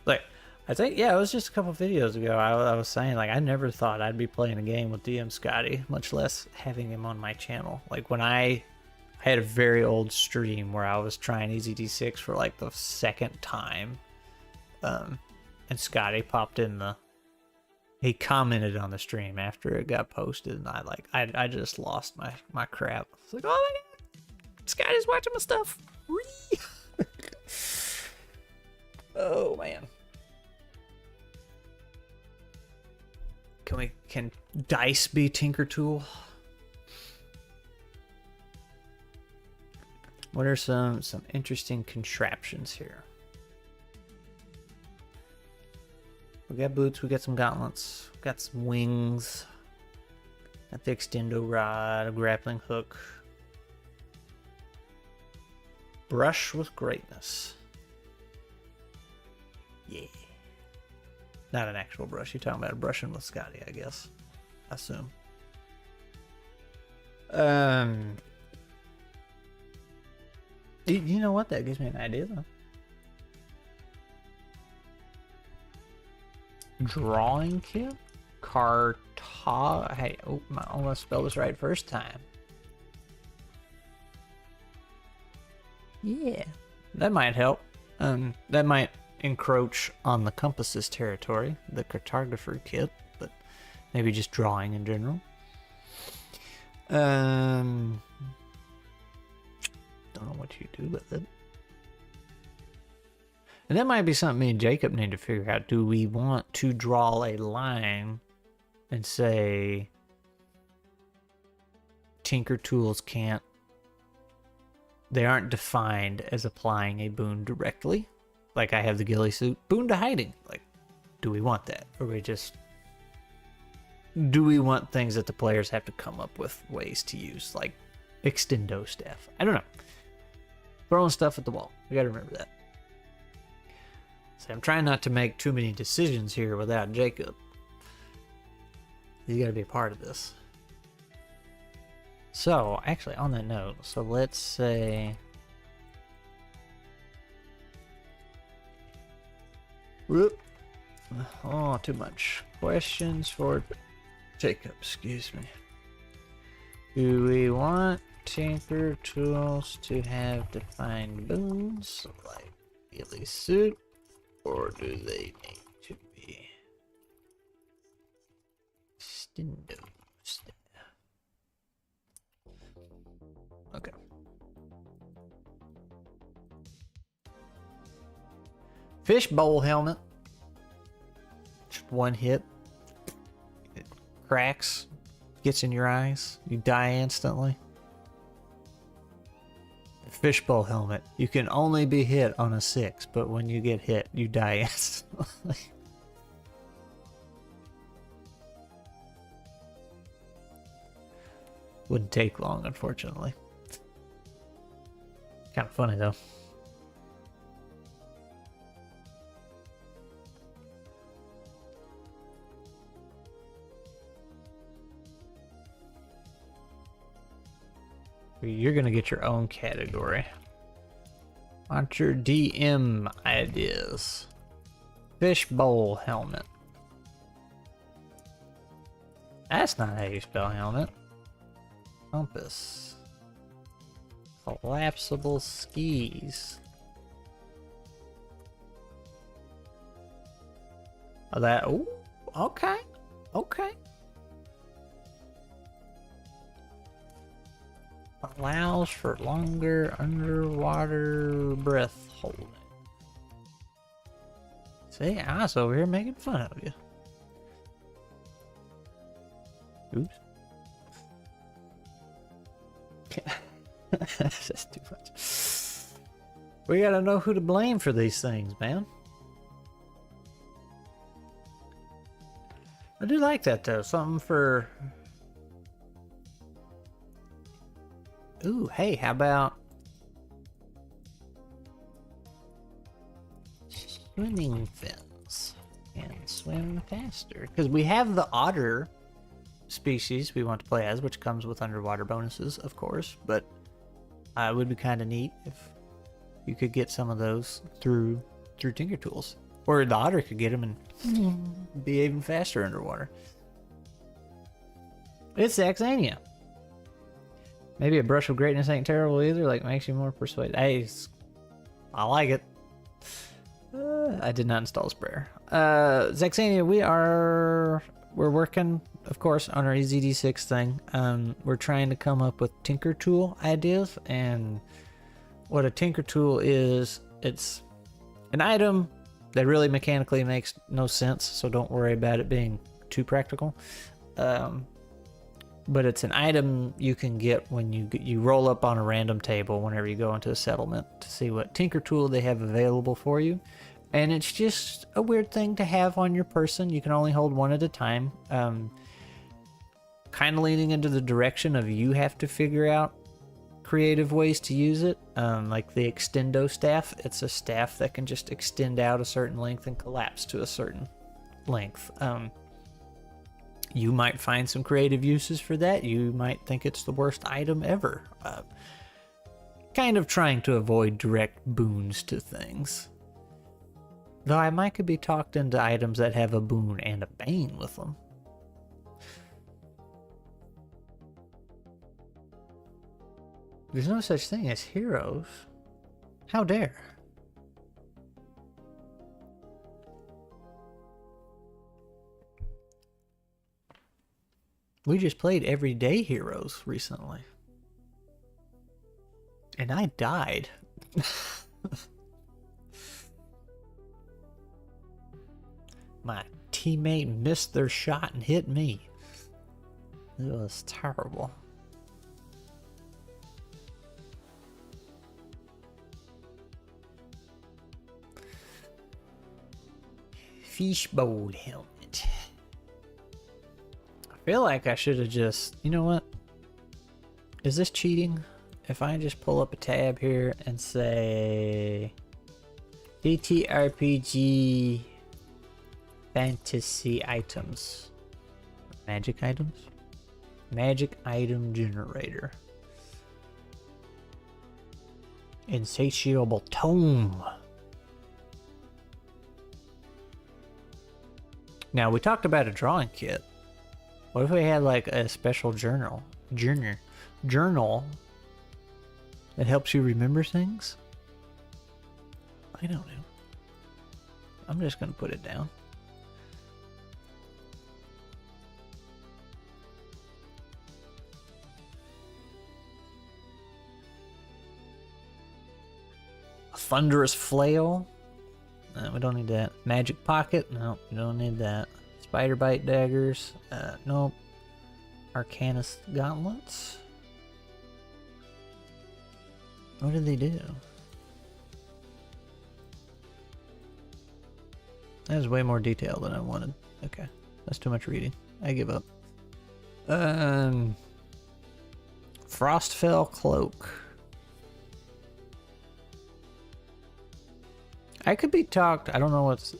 Speaker 1: Like, I think, yeah, it was just a couple videos ago. I was saying, like, I never thought I'd be playing a game with DM Scotty, much less having him on my channel. Like, when I had a very old stream where I was trying EZD6 for, like, the second time. And Scotty popped in he commented on the stream after it got posted, and I just lost my crap. It's like, oh my god, Scotty's watching my stuff. Oh man. Can dice be Tinker Tool? What are some interesting contraptions here? We got boots, we got some gauntlets, we got some wings, got the extendo rod, a grappling hook. Brush with greatness. Yeah. Not an actual brush. You're talking about a brushing with Scotty, I guess. I assume. You know what? That gives me an idea, though. Drawing kit? Hey, I almost spelled this right first time. Yeah, that might help. That might encroach on the compasses territory, the cartographer kit, but maybe just drawing in general. Don't know what you do with it. And that might be something me and Jacob need to figure out. Do we want to draw a line and say Tinker Tools they aren't defined as applying a boon directly? Like I have the ghillie suit, boon to hiding. Like, do we want that? Or do we want things that the players have to come up with ways to use, like extendo staff? I don't know. Throwing stuff at the wall. We gotta remember that. So I'm trying not to make too many decisions here without Jacob. He's gotta be a part of this. So, actually, on that note, so let's say... Whoop. Oh, too much. Questions for Jacob, excuse me. Do we want Tinker Tools to have defined boons, like ghillie suit, or do they need to be extendo staff? Okay. Fishbowl helmet. Just one hit. It cracks. Gets in your eyes. You die instantly. Fishbowl helmet. You can only be hit on a 6, but when you get hit, you die instantly. Wouldn't take long, unfortunately. Kind of funny, though. You're gonna get your own category. Want your DM ideas. Fishbowl helmet. That's not how you spell helmet. Compass. Collapsible skis. Oh, that. Ooh, okay. Okay. Allows for longer underwater breath holding. See, I was over here making fun of you. Oops. That's just too much. We gotta know who to blame for these things, man. I do like that though. Something for... Ooh, hey, how about... swimming fins. And swim faster. Because we have the otter species we want to play as, which comes with underwater bonuses, of course. But it would be kind of neat if you could get some of those through Tinker Tools. Or the otter could get them and be even faster underwater. It's Zaxania. Maybe a brush of greatness ain't terrible either. Like, makes you more persuaded. Hey, I like it. I did not install Sprayer. Zaxania, we're working, of course, on our EZD6 thing. We're trying to come up with Tinker Tool ideas, and what a Tinker Tool is, it's an item that really mechanically makes no sense, so don't worry about it being too practical. But it's an item you can get when you roll up on a random table whenever you go into a settlement to see what Tinker Tool they have available for you. And it's just a weird thing to have on your person. You can only hold one at a time. Kind of leaning into the direction of you have to figure out creative ways to use it. Like the extendo staff. It's a staff that can just extend out a certain length and collapse to a certain length. You might find some creative uses for that. You might think it's the worst item ever. Kind of trying to avoid direct boons to things. Though I might could be talked into items that have a boon and a bane with them. There's no such thing as heroes. How dare? We just played Everyday Heroes recently. And I died. My teammate missed their shot and hit me. It was terrible. Fishbowl helmet. I feel like I should have just... You know what? Is this cheating? If I just pull up a tab here and say... ttrpg... fantasy items. Magic items? Magic item generator. Insatiable tome. Now, we talked about a drawing kit. What if we had like a special journal that helps you remember things? I don't know. I'm just gonna put it down. A thunderous flail. No, we don't need that. Magic pocket? No, we don't need that. Spider bite daggers? Nope. Arcanist gauntlets? What did they do? That is way more detail than I wanted. Okay, that's too much reading. I give up. Frostfell cloak. I could be talked. I don't know what's...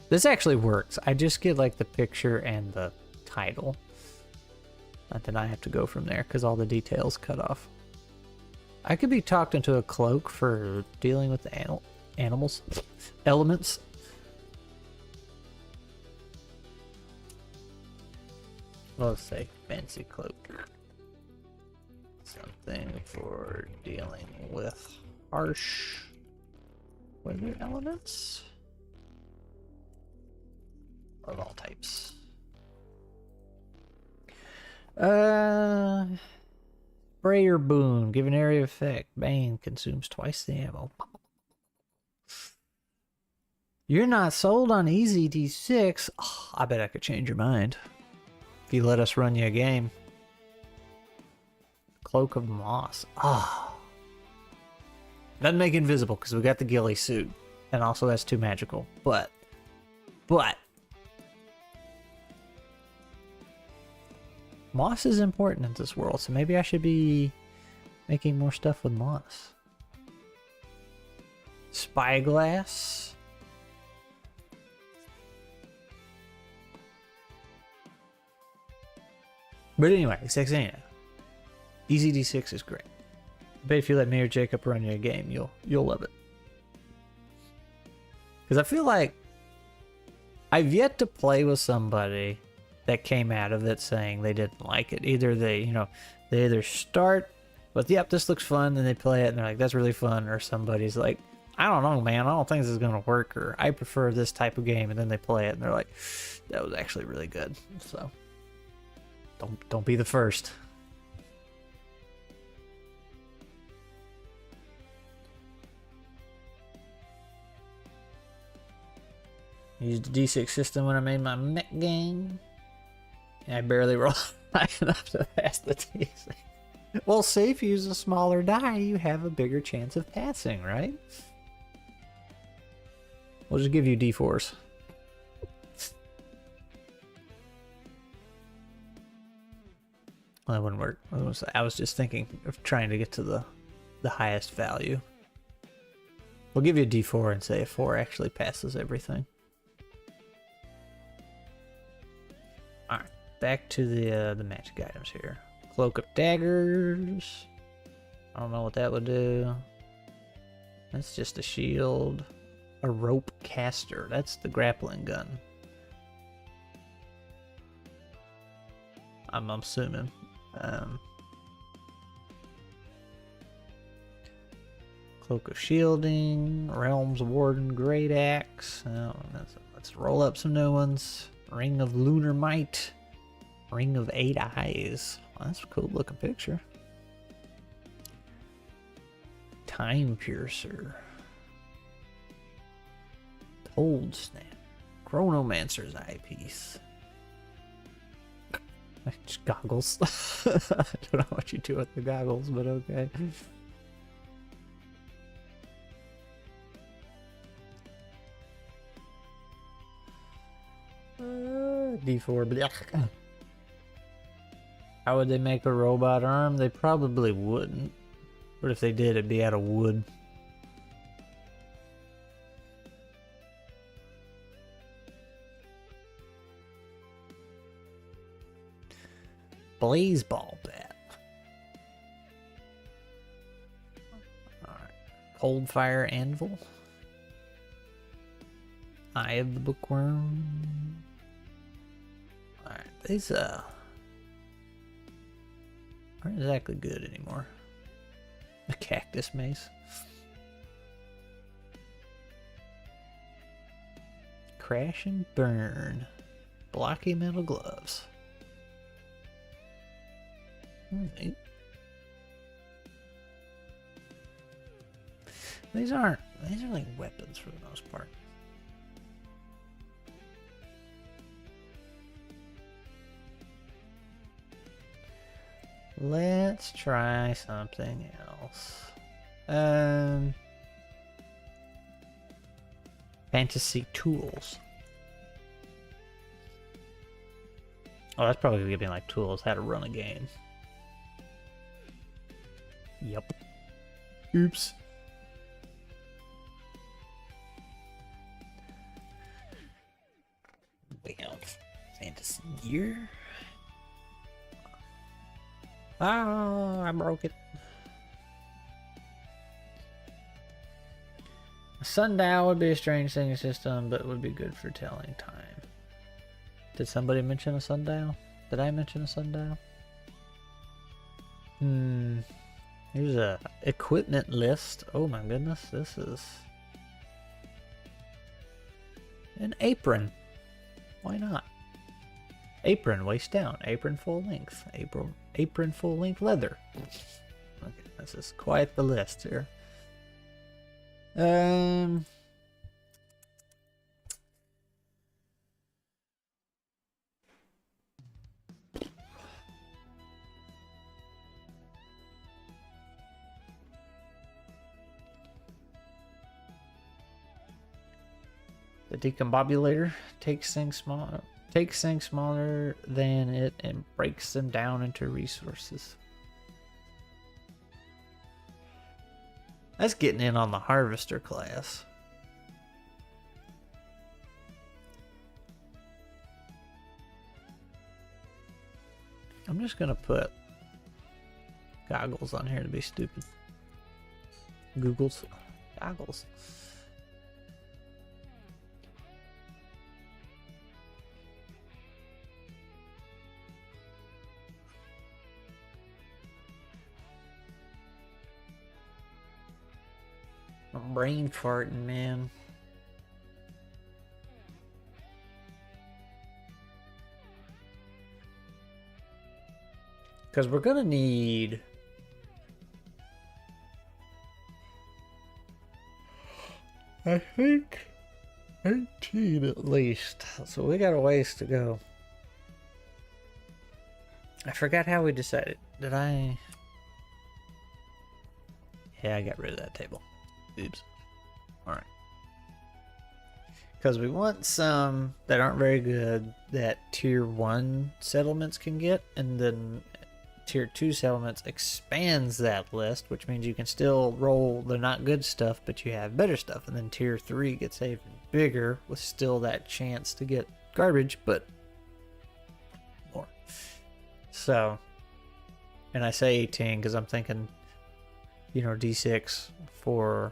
Speaker 1: This actually works. I just get like the picture and the title. And then I have to go from there because all the details cut off. I could be talked into a cloak for dealing with the animals. Elements. Let's say fancy cloak. Something for dealing with harsh weather elements of all types. Sprayer boon, give an area effect. Bane consumes twice the ammo. You're not sold on EZD6? Oh, I bet I could change your mind if you let us run you a game. Cloak of Moss. Ah, oh, Doesn't make invisible because we got the ghillie suit. And also that's too magical. But. Moss is important in this world, so maybe I should be making more stuff with moss. Spyglass. But anyway, Saxania. EZD6 is great. I bet if you let me or Jacob run your game, you'll love it. Because I feel like I've yet to play with somebody that came out of it saying they didn't like it. Either they either start with, yep, this looks fun, and they play it and they're like, that's really fun, or somebody's like, I don't know, man, I don't think this is gonna work, or I prefer this type of game, and then they play it and they're like, that was actually really good. So don't be the first. Used the D6 system when I made my mech game. I barely roll high enough to pass the D6. Well, see, if you use a smaller die, you have a bigger chance of passing, right? We'll just give you D4s. Well, that wouldn't work. I was just thinking of trying to get to the highest value. We'll give you a D4 and say a 4 actually passes everything. Alright, back to the magic items here. Cloak of daggers. I don't know what that would do. That's just a shield. A rope caster. That's the grappling gun. I'm assuming. Cloak of shielding. Realms Warden Great Axe. Oh, let's roll up some new ones. Ring of Lunar Might. Ring of 8 Eyes. Well, that's a cool looking picture. Time Piercer. Cold Snap. Chronomancer's Eyepiece. Just goggles. I don't know what you do with the goggles, but okay. D4. Blech. How would they make a robot arm? They probably wouldn't. But if they did, it'd be out of wood. Blaze ball bat. Alright. Cold fire anvil. Eye of the bookworm. Alright, these aren't exactly good anymore. The cactus mace. Crash and burn. Blocky metal gloves. Neat. These are like weapons for the most part. Let's try something else. Fantasy tools. Oh, that's probably gonna give me like tools, how to run a game. Yep. Oops. Well, fantasy gear. Ah, I broke it. A sundial would be a strange singing system, but it would be good for telling time. Did somebody mention a sundial? Did I mention a sundial? Here's a equipment list. Oh my goodness, this is an apron. Why not? Apron waist down, apron full length, apron full length leather. Okay, this is quite the list here. The decombobulator takes things smaller than it and breaks them down into resources. That's getting in on the harvester class. I'm just gonna put goggles on here to be stupid. Google's goggles. I'm brain farting, man. Because we're gonna need I think 18 at least. So we got a ways to go. I forgot how we decided. Did I? Yeah, I got rid of that table. Oops. Alright. Because we want some that aren't very good that tier 1 settlements can get, and then tier 2 settlements expands that list, which means you can still roll the not good stuff, but you have better stuff, and then tier 3 gets even bigger with still that chance to get garbage, but more. So, and I say 18 because I'm thinking, you know, D6 for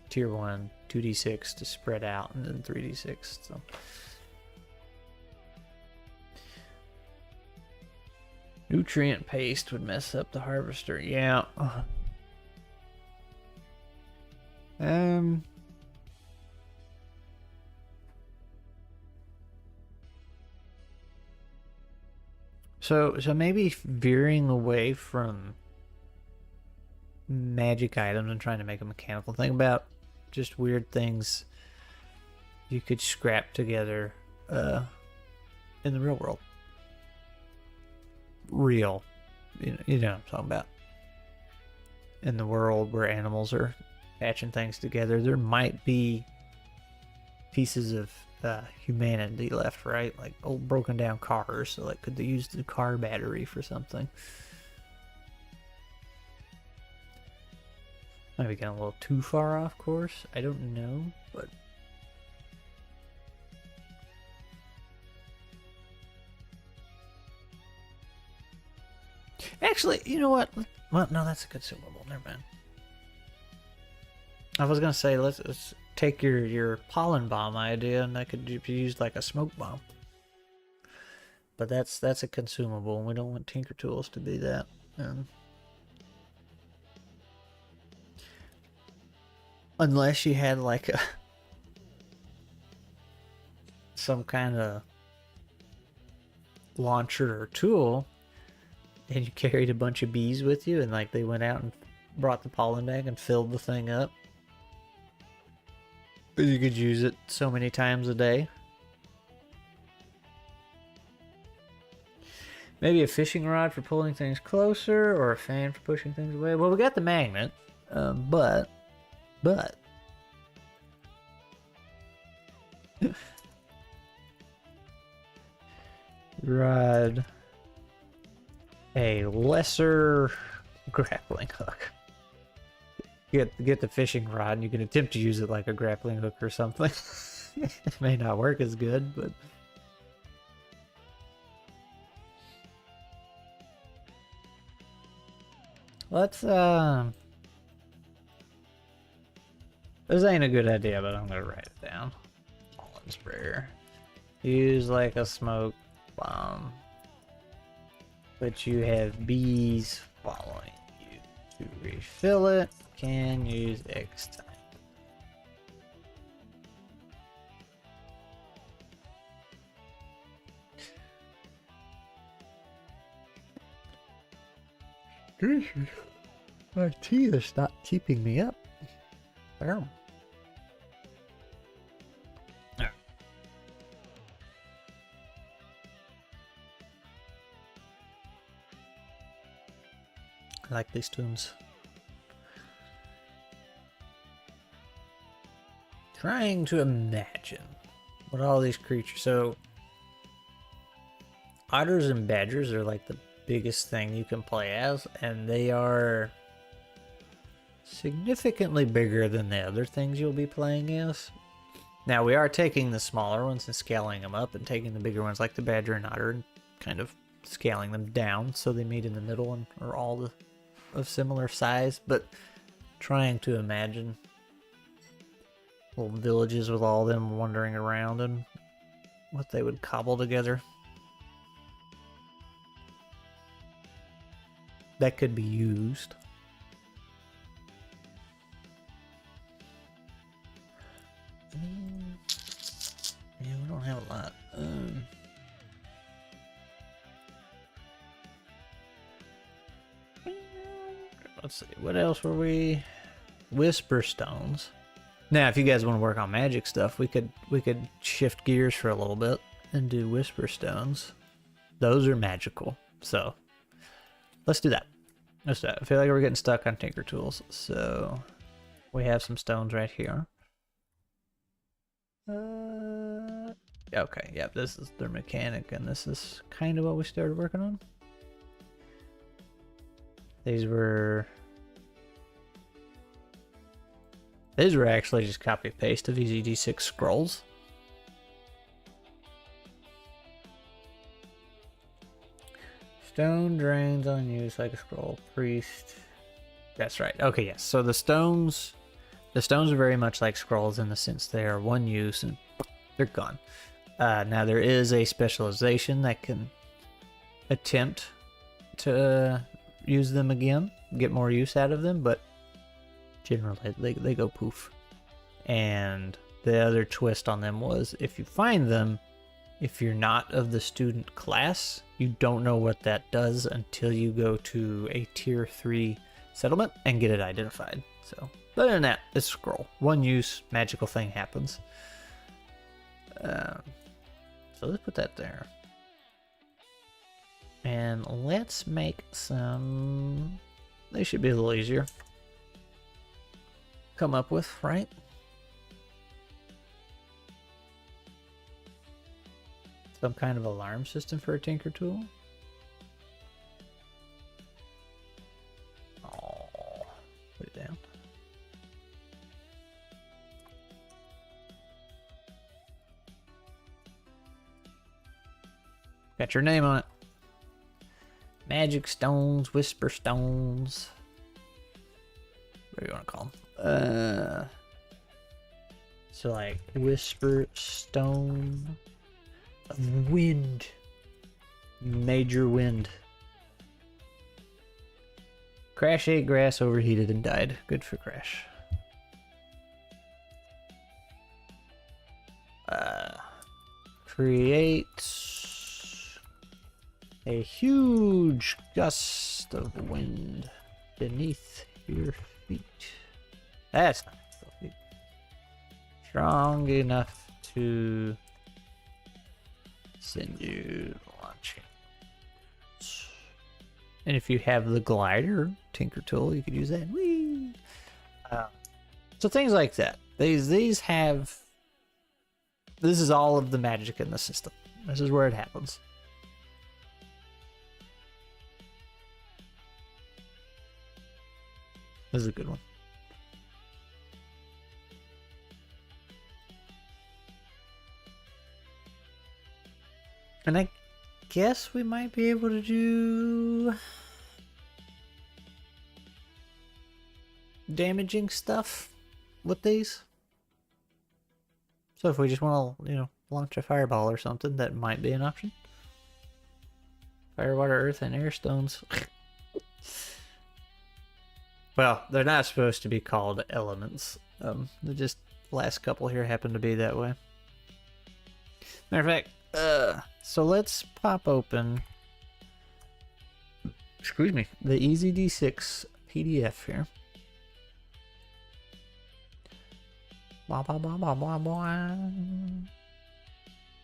Speaker 1: tier 1, 2d6 to spread out, and then 3d6. So nutrient paste would mess up the harvester. Yeah. So maybe veering away from magic items and trying to make a mechanical thing about just weird things you could scrap together in the real world. Real, you know what I'm talking about. In the world where animals are patching things together, there might be pieces of humanity left, right? Like old broken down cars. So like, could they use the car battery for something? Maybe getting a little too far off course. I don't know, but actually, you know what? Well, no, that's a consumable. Never mind. I was gonna say let's take your pollen bomb idea, and that could be used like a smoke bomb. But that's a consumable, and we don't want Tinker Tools to be that. Unless you had like some kind of launcher or tool, and you carried a bunch of bees with you, and like they went out and brought the pollen bag and filled the thing up. But you could use it so many times a day. Maybe a fishing rod for pulling things closer, or a fan for pushing things away. Well, we got the magnet, but rod a lesser grappling hook. Get the fishing rod, and you can attempt to use it like a grappling hook or something. It may not work as good, but let's this ain't a good idea, but I'm gonna write it down. Pollen sprayer. Use like a smoke bomb, but you have bees following you. To refill it, can use X time. My teeth are not keeping me up. There. I like these tunes. Trying to imagine what all these creatures. So otters and badgers are like the biggest thing you can play as, and they are significantly bigger than the other things you'll be playing as. Now we are taking the smaller ones and scaling them up, and taking the bigger ones like the badger and otter and kind of scaling them down so they meet in the middle and are all of similar size, but trying to imagine little villages with all of them wandering around and what they would cobble together. That could be used. Yeah, we don't have a lot. Let's see, what else were we? Whisper stones. Now, if you guys want to work on magic stuff, we could shift gears for a little bit and do whisper stones. Those are magical, so let's do that. Let's do that. I feel like we're getting stuck on Tinker Tools, so we have some stones right here. Okay, yep, this is their mechanic, and this is kind of what we started working on. These were actually just copy paste of EZD6 scrolls. Stone drains unused like a scroll. Priest. That's right. Okay, yes. So the stones are very much like scrolls in the sense they are one use and they're gone. Now there is a specialization that can attempt to use them again, get more use out of them, but generally they go poof. And the other twist on them was if you find them, if you're not of the student class, you don't know what that does until you go to a tier 3 settlement and get it identified. So, but other than that, it's a scroll. One use, magical thing happens. So let's put that there. And let's make some... They should be a little easier. Come up with, right? Some kind of alarm system for a Tinker Tool. Oh, put it down. Got your name on it. Magic stones, whisper stones. What do you want to call them? So like whisper stone of wind. Major wind. Crash ate grass, overheated, and died. Good for Crash. Create a huge gust of wind beneath your feet. That's not feet. Strong enough to send you launching. And if you have the glider Tinker Tool, you could use that. Whee! So things like that. These have... This is all of the magic in the system. This is where it happens. This is a good one. And I guess we might be able to do damaging stuff with these. So if we just want to, you know, launch a fireball or something, that might be an option. Fire, water, earth, and air stones. Well, they're not supposed to be called elements. They just last couple here happen to be that way. Matter of fact, so let's pop open, excuse me, the EZD6 PDF here. Blah, blah, blah, blah, blah, blah.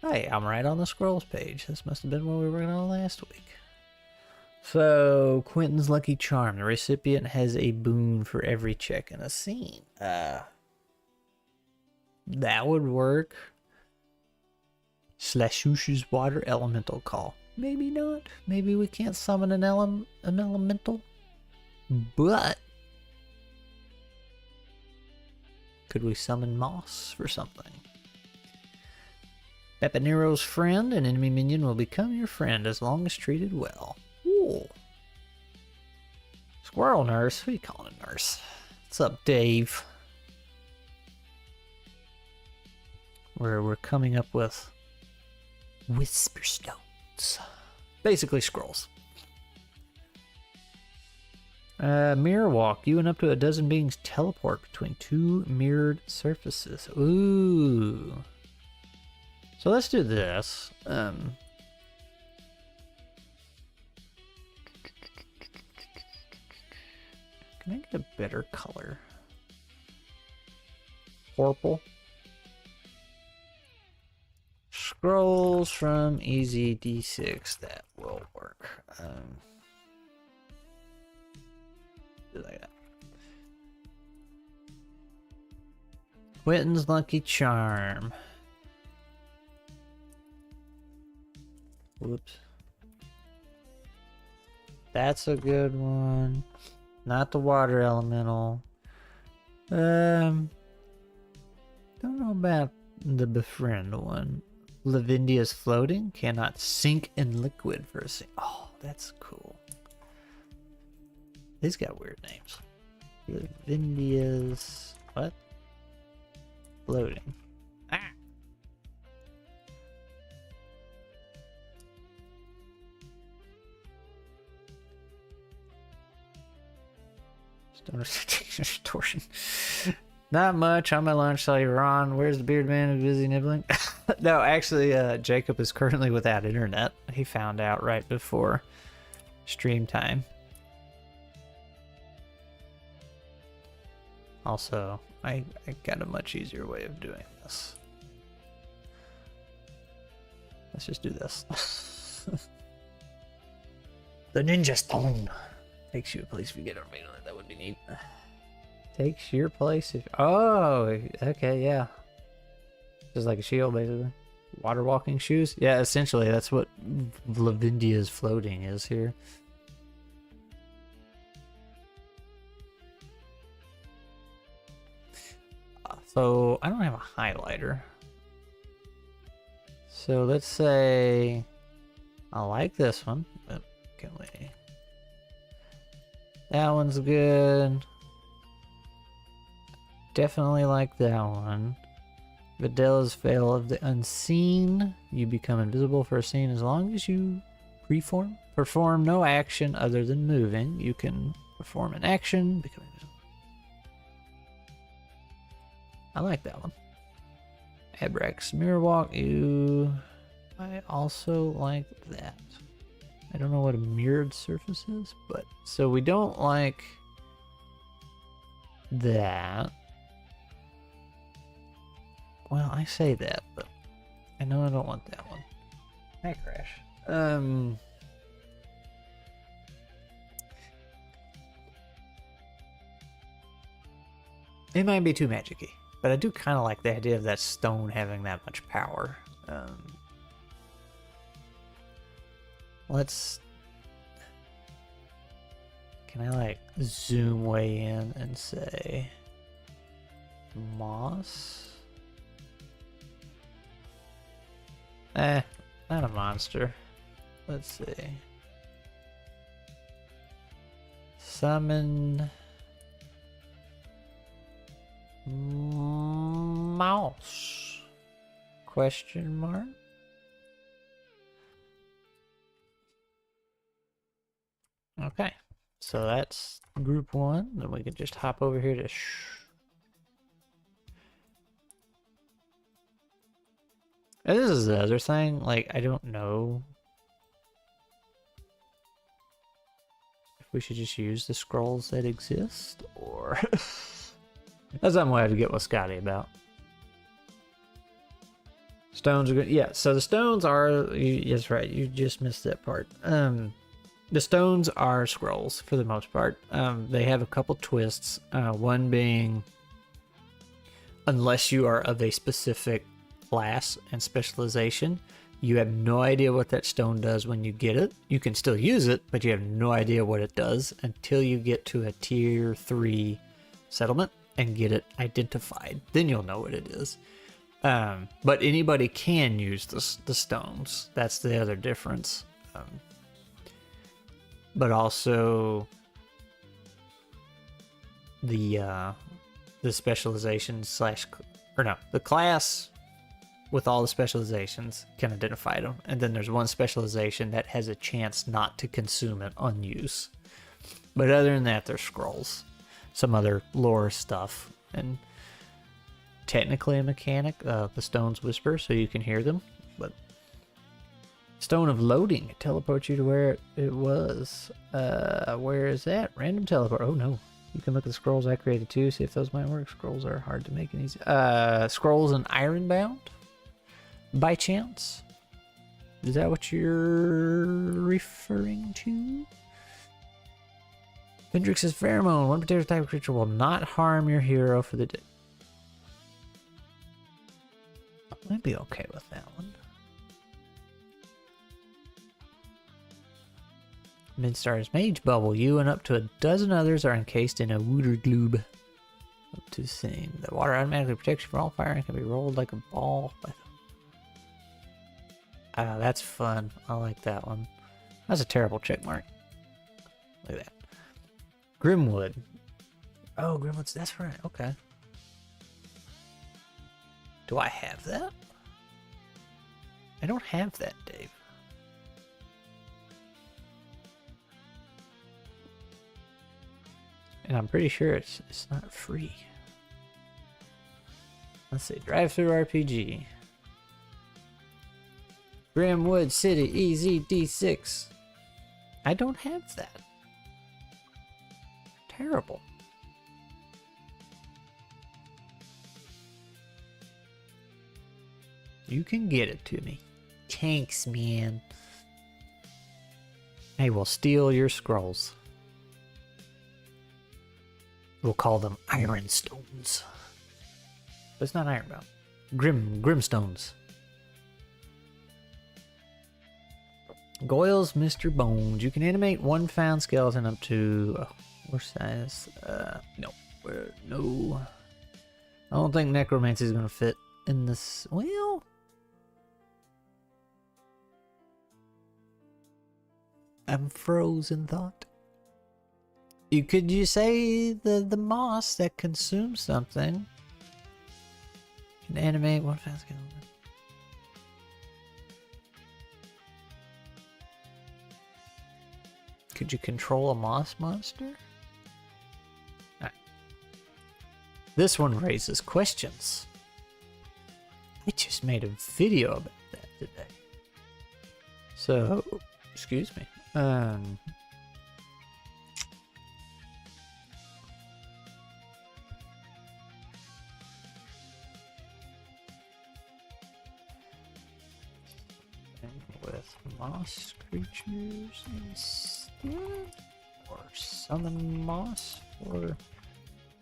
Speaker 1: Hey, I'm right on the scrolls page. This must have been what we were working on last week. So, Quentin's Lucky Charm. The recipient has a boon for every check in a scene. That would work. Slashush's water elemental call. Maybe not. Maybe we can't summon an elemental. But could we summon moss for something? Pepinero's friend, an enemy minion will become your friend as long as treated well. Ooh. Squirrel nurse? Who are you calling a nurse? What's up, Dave? We're coming up with whisper stones. Basically scrolls. Mirror walk. You and up to a dozen beings teleport between two mirrored surfaces. Ooh. So let's do this. Can I get a better color? Purple. Scrolls from EZD6. That will work. Do like that. Quentin's Lucky Charm. Whoops. That's a good one. Not the water elemental. Don't know about the befriend one. Lavindia's floating. Cannot sink in liquid for a sink. Oh, that's cool. These got weird names. Lavindia's what? Floating. Ah. Torsion. Not much. On my lunch, saw you, Ron. Where's the beard man who's busy nibbling? No, actually, Jacob is currently without internet. He found out right before stream time. Also, I got a much easier way of doing this. Let's just do this. The ninja stone takes you a place if you get it. That would be neat. Takes your place if... Oh, okay, yeah. Just like a shield, basically. Water walking shoes? Yeah, essentially, that's what Lavindia's floating is here. So, I don't have a highlighter. So, let's say... I like this one. But can we... That one's good. Definitely like that one. Videla's Veil of the Unseen. You become invisible for a scene as long as you perform no action other than moving. You can perform an action, become invisible. I like that one. Abrax Mirror Walk. I also like that. I don't know what a mirrored surface is, but so we don't like that. Well, I say that, but I know I don't want that one. Hi, Crash. It might be too magic-y, but I do kind of like the idea of that stone having that much power. Can I like zoom way in and say moss? Not a monster. Let's see. Summon mouse? Question mark? Okay, so that's group one. Then we can just hop over here to and this is the other thing, like, I don't know if we should just use the scrolls that exist, or... That's something we have to get with Scotty about. Stones are good. Yeah, so the stones are... That's right, you just missed that part. The stones are scrolls, for the most part. They have a couple twists, one being... Unless you are of a specific class and specialization. You have no idea what that stone does when you get it. You can still use it, but you have no idea what it does until you get to a tier 3 settlement and get it identified. Then you'll know what it is. But anybody can use the stones. That's the other difference. But also the specialization the class with all the specializations can identify them, and then there's one specialization that has a chance not to consume it on use. But other than that, there's scrolls, some other lore stuff, and technically a mechanic. The stones whisper so you can hear them, but stone of loading, it teleports you to where it was. Where is that? Random teleport. Oh no. You can look at the scrolls I created too, see if those might work. Scrolls are hard to make and easy. Scrolls and Ironbound? By chance? Is that what you're referring to? Hendrix's pheromone. One particular type of creature will not harm your hero for the day. I'd be okay with that one. Midstar's Mage Bubble. You and up to a dozen others are encased in a water globe. Up to the same. The water automatically protects you from all fire and can be rolled like a ball. That's fun. I like that one. That's a terrible check mark. Look at that. Grimwood. Oh, Grimwood's. That's right. Okay. Do I have that? I don't have that, Dave. And I'm pretty sure it's not free. Let's see. Drive-through RPG. Grimwood City EZD6. I don't have that. Terrible. You can get it to me. Thanks, man. I will steal your scrolls. We'll call them iron stones. But it's not ironbound. Grimstones. Goyle's Mr. Bones. You can animate one found skeleton up to what size? No. No. I don't think necromancy is gonna fit in this. Well, I'm frozen thought. Could you say the moss that consumes something can animate one fast skeleton? Could you control a moss monster? Right. This one raises questions. I just made a video about that today. So, excuse me. With moss creatures instead, or summon moss for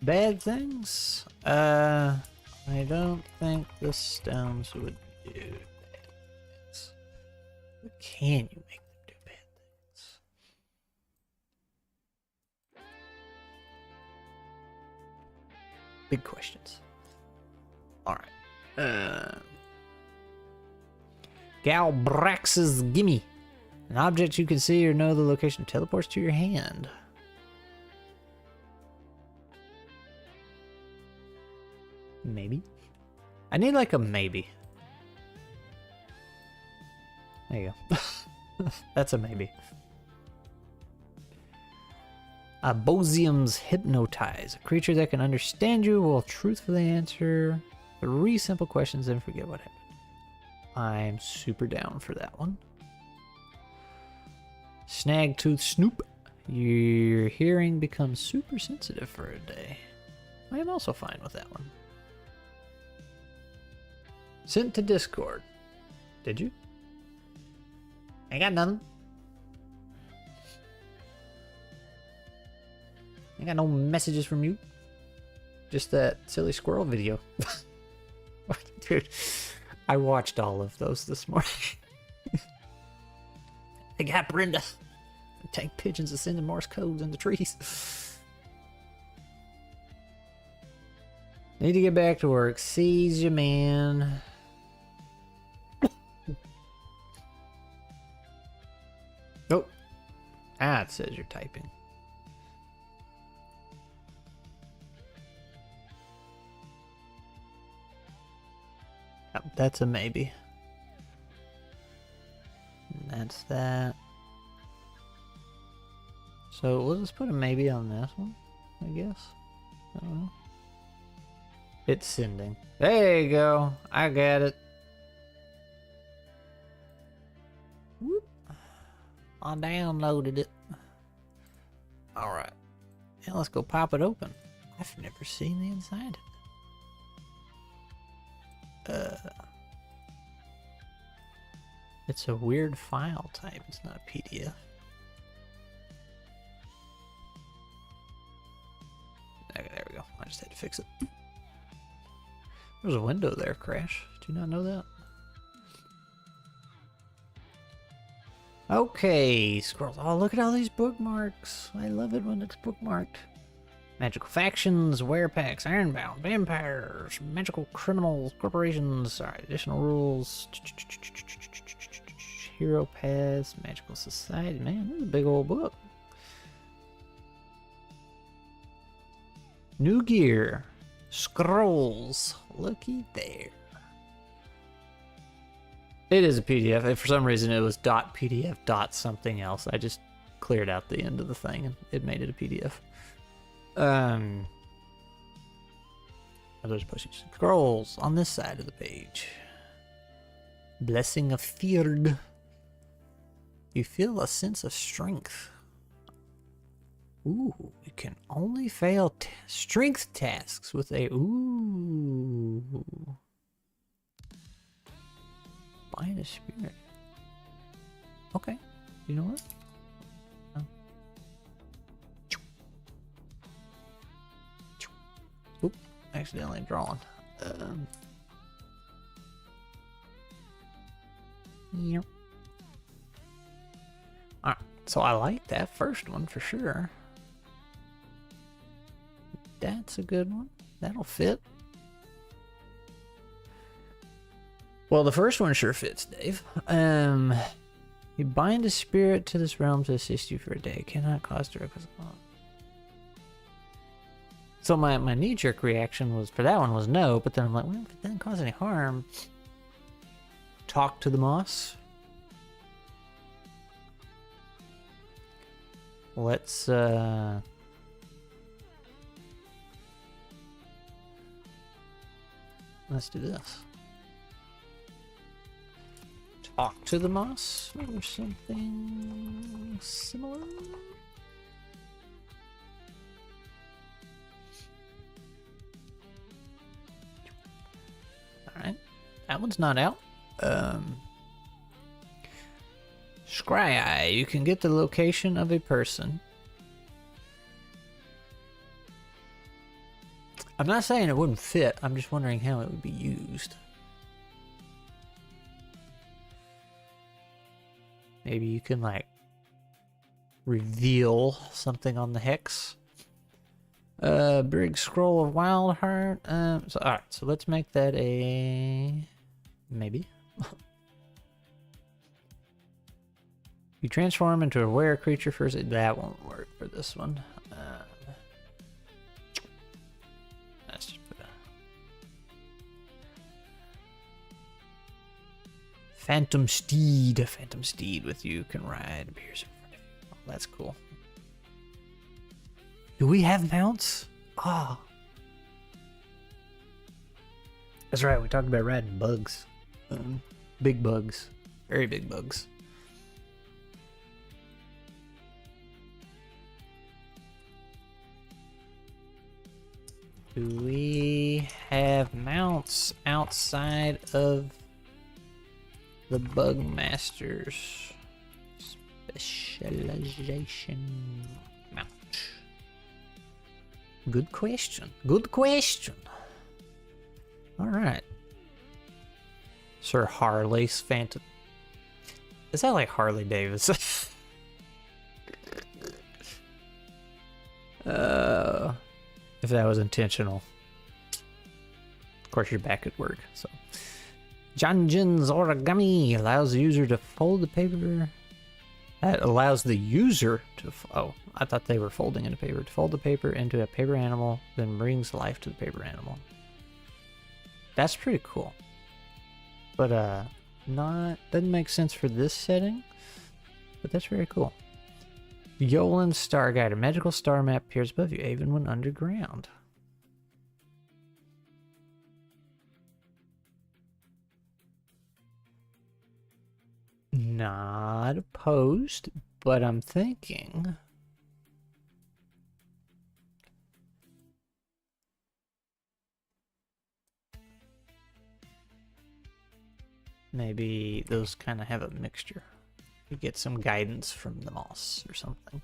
Speaker 1: bad things. I don't think the stones would do bad things. But can you make them do bad things? Big questions. All right. Galbrax's Gimme. An object you can see or know the location teleports to your hand. Maybe. I need like a maybe. There you go. That's a maybe. Bosium's Hypnotize. A creature that can understand you will truthfully answer 3 simple questions and forget what happened. I'm super down for that one. Snagtooth Snoop. Your hearing becomes super sensitive for a day. I am also fine with that one. Sent to Discord. Did you? I got nothing. I got no messages from you. Just that silly squirrel video. Dude. I watched all of those this morning. They got Brenda. Tank pigeons are sending Morse codes in the trees. Need to get back to work. Sees you, man. Nope. Ah, it says you're typing. Oh, that's a maybe. And that's that. So we'll just put a maybe on this one, I guess. I don't know. It's sending. There you go. I got it. Whoop. I downloaded it. Alright. Now let's go pop it open. I've never seen the inside of it. It's a weird file type. It's not a PDF. Okay, there we go. I just had to fix it. There's a window there, Crash. Did you not know that? Okay, squirrels. Oh, look at all these bookmarks. I love it when it's bookmarked. Magical factions, werepacks, ironbound, vampires, magical criminals, corporations. Alright, additional rules. Hero paths, magical society. Man, this is a big old book. New gear. Scrolls. Looky there. It is a PDF. And for some reason it was .pdf something else. I just cleared out the end of the thing and it made it a PDF. Others pushing scrolls on this side of the page. Blessing of Feared. You feel a sense of strength. Ooh, you can only fail strength tasks with a ooh. Bind a spirit. Okay, you know what? Oop, accidentally drawn. Yep. Alright, so I like that first one for sure. That's a good one. That'll fit. Well, the first one sure fits, Dave. You bind a spirit to this realm to assist you for a day. Cannot cause direct. So my knee-jerk reaction was for that one was no, but then I'm like, well, if it doesn't cause any harm, talk to the moss. Let's do this. Talk to the moss or something similar. Alright, that one's not out. Scry, you can get the location of a person. I'm not saying it wouldn't fit, I'm just wondering how it would be used. Maybe you can like reveal something on the hex. Big scroll of wild heart. So alright, so let's make that a maybe. You transform into a rare creature first. That won't work for this one. Let's just put a Phantom Steed. A Phantom Steed with you can ride. Appears in front of you. Oh, that's cool. Do we have mounts? Ah. Oh. That's right, we talked about riding bugs. Big bugs. Very big bugs. Do we have mounts outside of the Bugmaster's specialization mount? Good question. Good question. All right. Sir Harley's Phantom. Is that like Harley Davidson? If that was intentional. Of course, you're back at work, so. Dungeons origami allows the user to fold the paper. That allows the user to. Oh, I thought they were folding into paper. To fold the paper into a paper animal, then brings life to the paper animal. That's pretty cool. But doesn't make sense for this setting. But that's very cool. Yolan's Star Guide. A magical star map appears above you, even when underground. Not opposed, but I'm thinking. Maybe those kind of have a mixture. You get some guidance from the moss or something.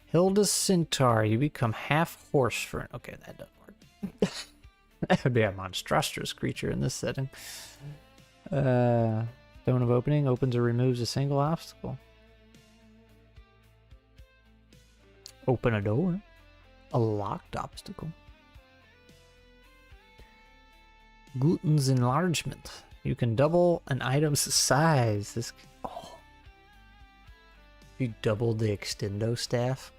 Speaker 1: Hilda's Centaur. You become half horse for an... Okay, that doesn't work. That would be a monstrous creature in this setting. Stone of Opening opens or removes a single obstacle. Open a door. A locked obstacle. Gluten's Enlargement. You can double an item's size. This, oh. You doubled the extendo staff.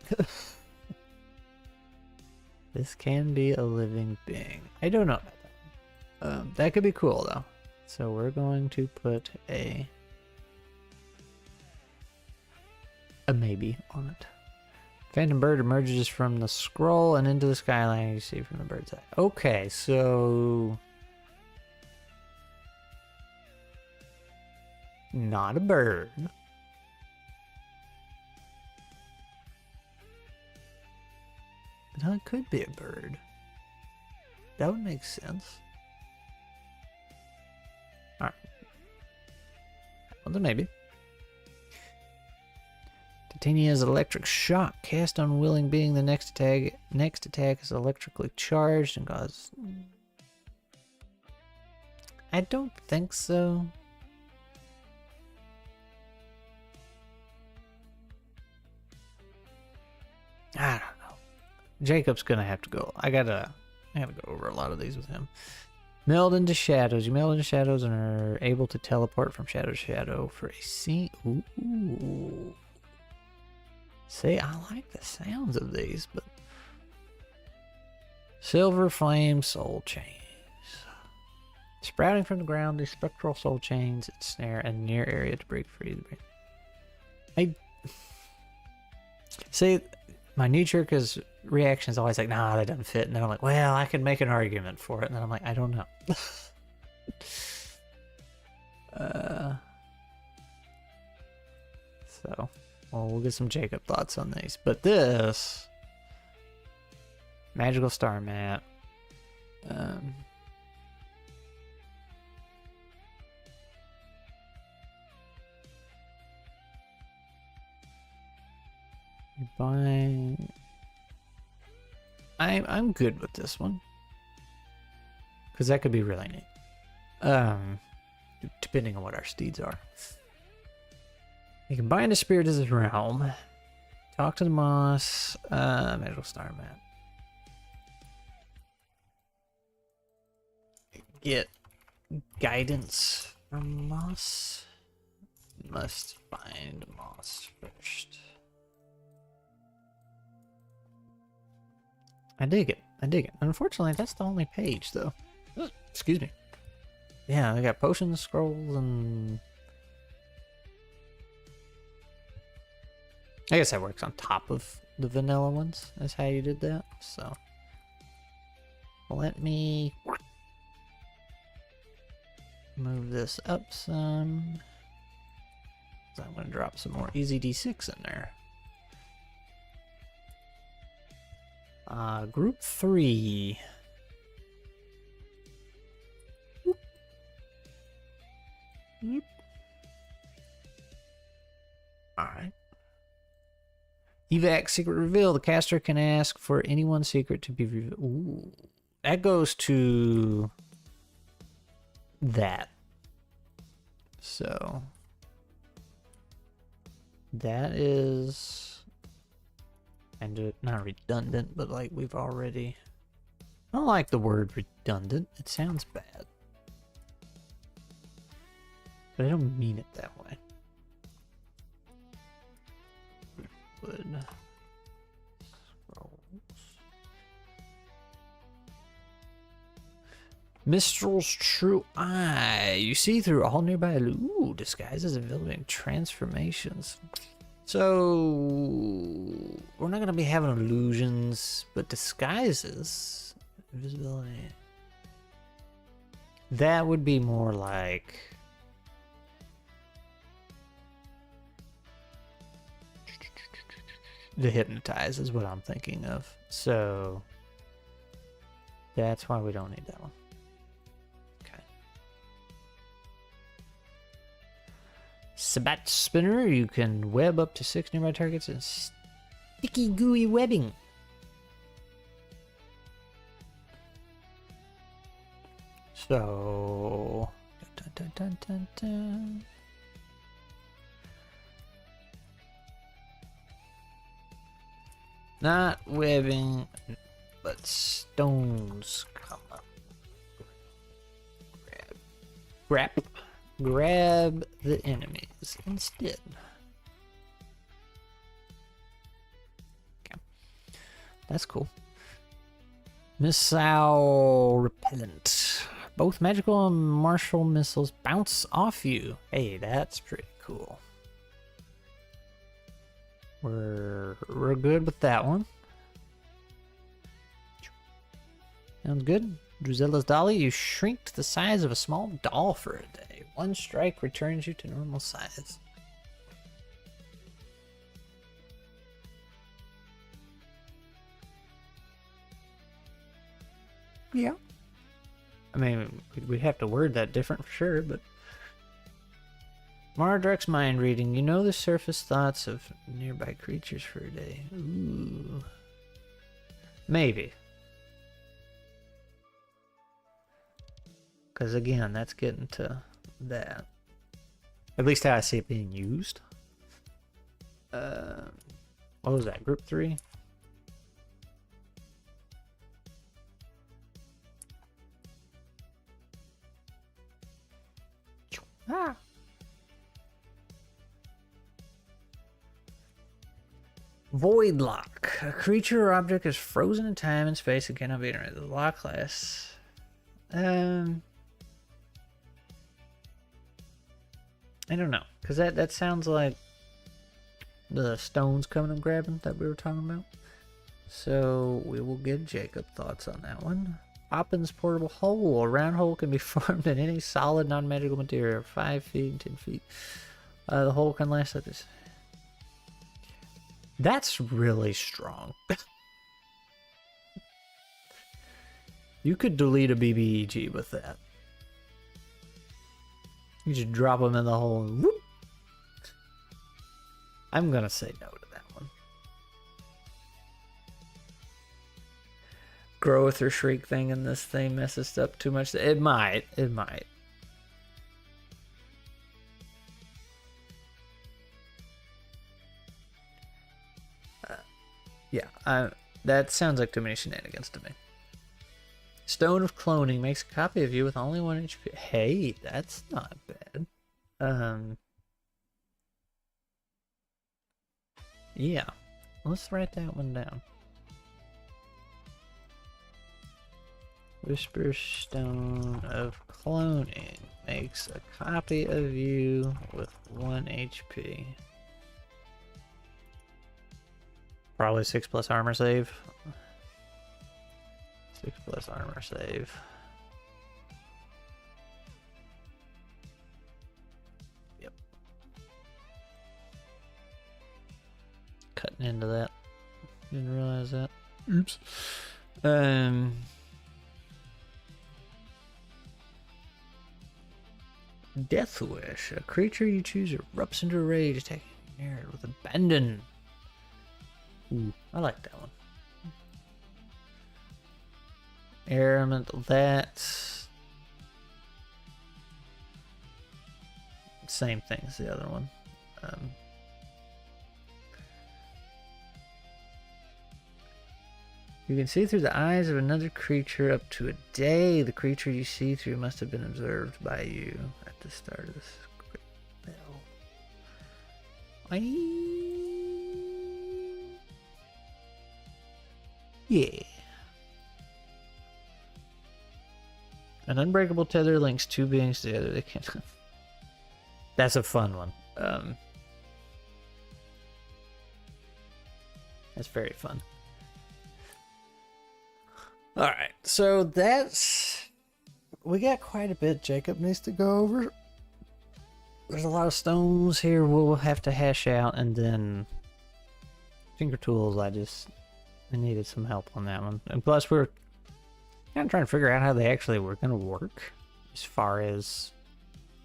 Speaker 1: This can be a living being. I don't know about that. That could be cool though. So we're going to put a maybe on it. Phantom bird emerges from the scroll and into the skyline you see from the bird's eye. Okay, so not a bird. No, it could be a bird. That would make sense. Alright. Well, then maybe. Titania's electric shock. Cast on willing being. The next attack is electrically charged and causes... I don't think so. I don't know. Jacob's gonna have to go. I gotta go over a lot of these with him. Meld into shadows. You meld into shadows and are able to teleport from shadow to shadow for a scene. Ooh. See, I like the sounds of these, but silver flame soul chains. Sprouting from the ground, these spectral soul chains snare a near area to break free. I see. My knee-jerk reaction is always like, nah, that doesn't fit. And then I'm like, well, I can make an argument for it. And then I'm like, I don't know. So, well, we'll get some Jacob thoughts on these. But this, magical star map. Buying. I'm good with this one because that could be really neat. Depending on what our steeds are. You can bind a spirit to this realm. Talk to the moss. Magical star map. Get guidance from moss. Must find moss first. I dig it. I dig it. Unfortunately, that's the only page, though. Excuse me. Yeah, they got potions, scrolls, and... I guess that works on top of the vanilla ones. That's how you did that. So, let me move this up some. I'm going to drop some more EZD6 in there. Group 3. Whoop. Whoop. Alright. Evac secret reveal. The caster can ask for anyone's secret to be revealed. Ooh. That goes to that. So that is kind of not redundant, but like we've already. I don't like the word redundant. It sounds bad, but I don't mean it that way. Wood. Mistral's True Eye. You see through all nearby disguises and building transformations. So we're not gonna be having illusions, but disguises, invisibility. That would be more like the hypnotize is what I'm thinking of. So that's why we don't need that one. Sabat Spinner, you can web up to 6 nearby targets in sticky gooey webbing. So dun, dun, dun, dun, dun. Not webbing, but stones come up. Grab the enemies instead. Okay. That's cool. Missile repellent. Both magical and martial missiles bounce off you. Hey, that's pretty cool. We're good with that one. Sounds good. Drusella's Dolly, you shrink to the size of a small doll for a day. One strike returns you to normal size. Yeah. I mean, we'd have to word that different for sure, but... Mardrek's mind reading. You know the surface thoughts of nearby creatures for a day. Ooh. Maybe. Because again, that's getting to that. At least how I see it being used. What was that? Group 3? Ah! Void Lock. A creature or object is frozen in time and space and cannot be interacted. The lock class. I don't know, because that sounds like the stones coming and grabbing that we were talking about. So we will give Jacob thoughts on that one. Oppin's portable hole. A round hole can be formed in any solid non-magical material, 5 feet and 10 feet. The hole can last up to... That's really strong. You could delete a BBEG with that. You just drop them in the hole and whoop. I'm gonna say no to that one. Growth or shriek thing in this thing messes up too much. It might. It might. Yeah, that sounds like too many shenanigans to me. Stone of Cloning makes a copy of you with only 1 HP. Hey, that's not bad. Yeah. Let's write that one down. Whisper Stone of Cloning makes a copy of you with 1 HP. Probably 6+ armor save. 6+ armor save. Yep. Cutting into that. Didn't realize that. Oops. Death Wish. A creature you choose erupts into a rage, attacking near it with abandon. Ooh, I like that one. Air elemental, that. same thing as the other one. You can see through the eyes of another creature up to a day. The creature you see through must have been observed by you at the start of the script bell. Yeah. An unbreakable tether links two beings together. They can't. That's a fun one. That's very fun. All right, so we got quite a bit Jacob needs to go over. There's a lot of stones here we'll have to hash out, and then finger tools, I needed some help on that one. And plus we're kind of trying to figure out how they actually were going to work, as far as,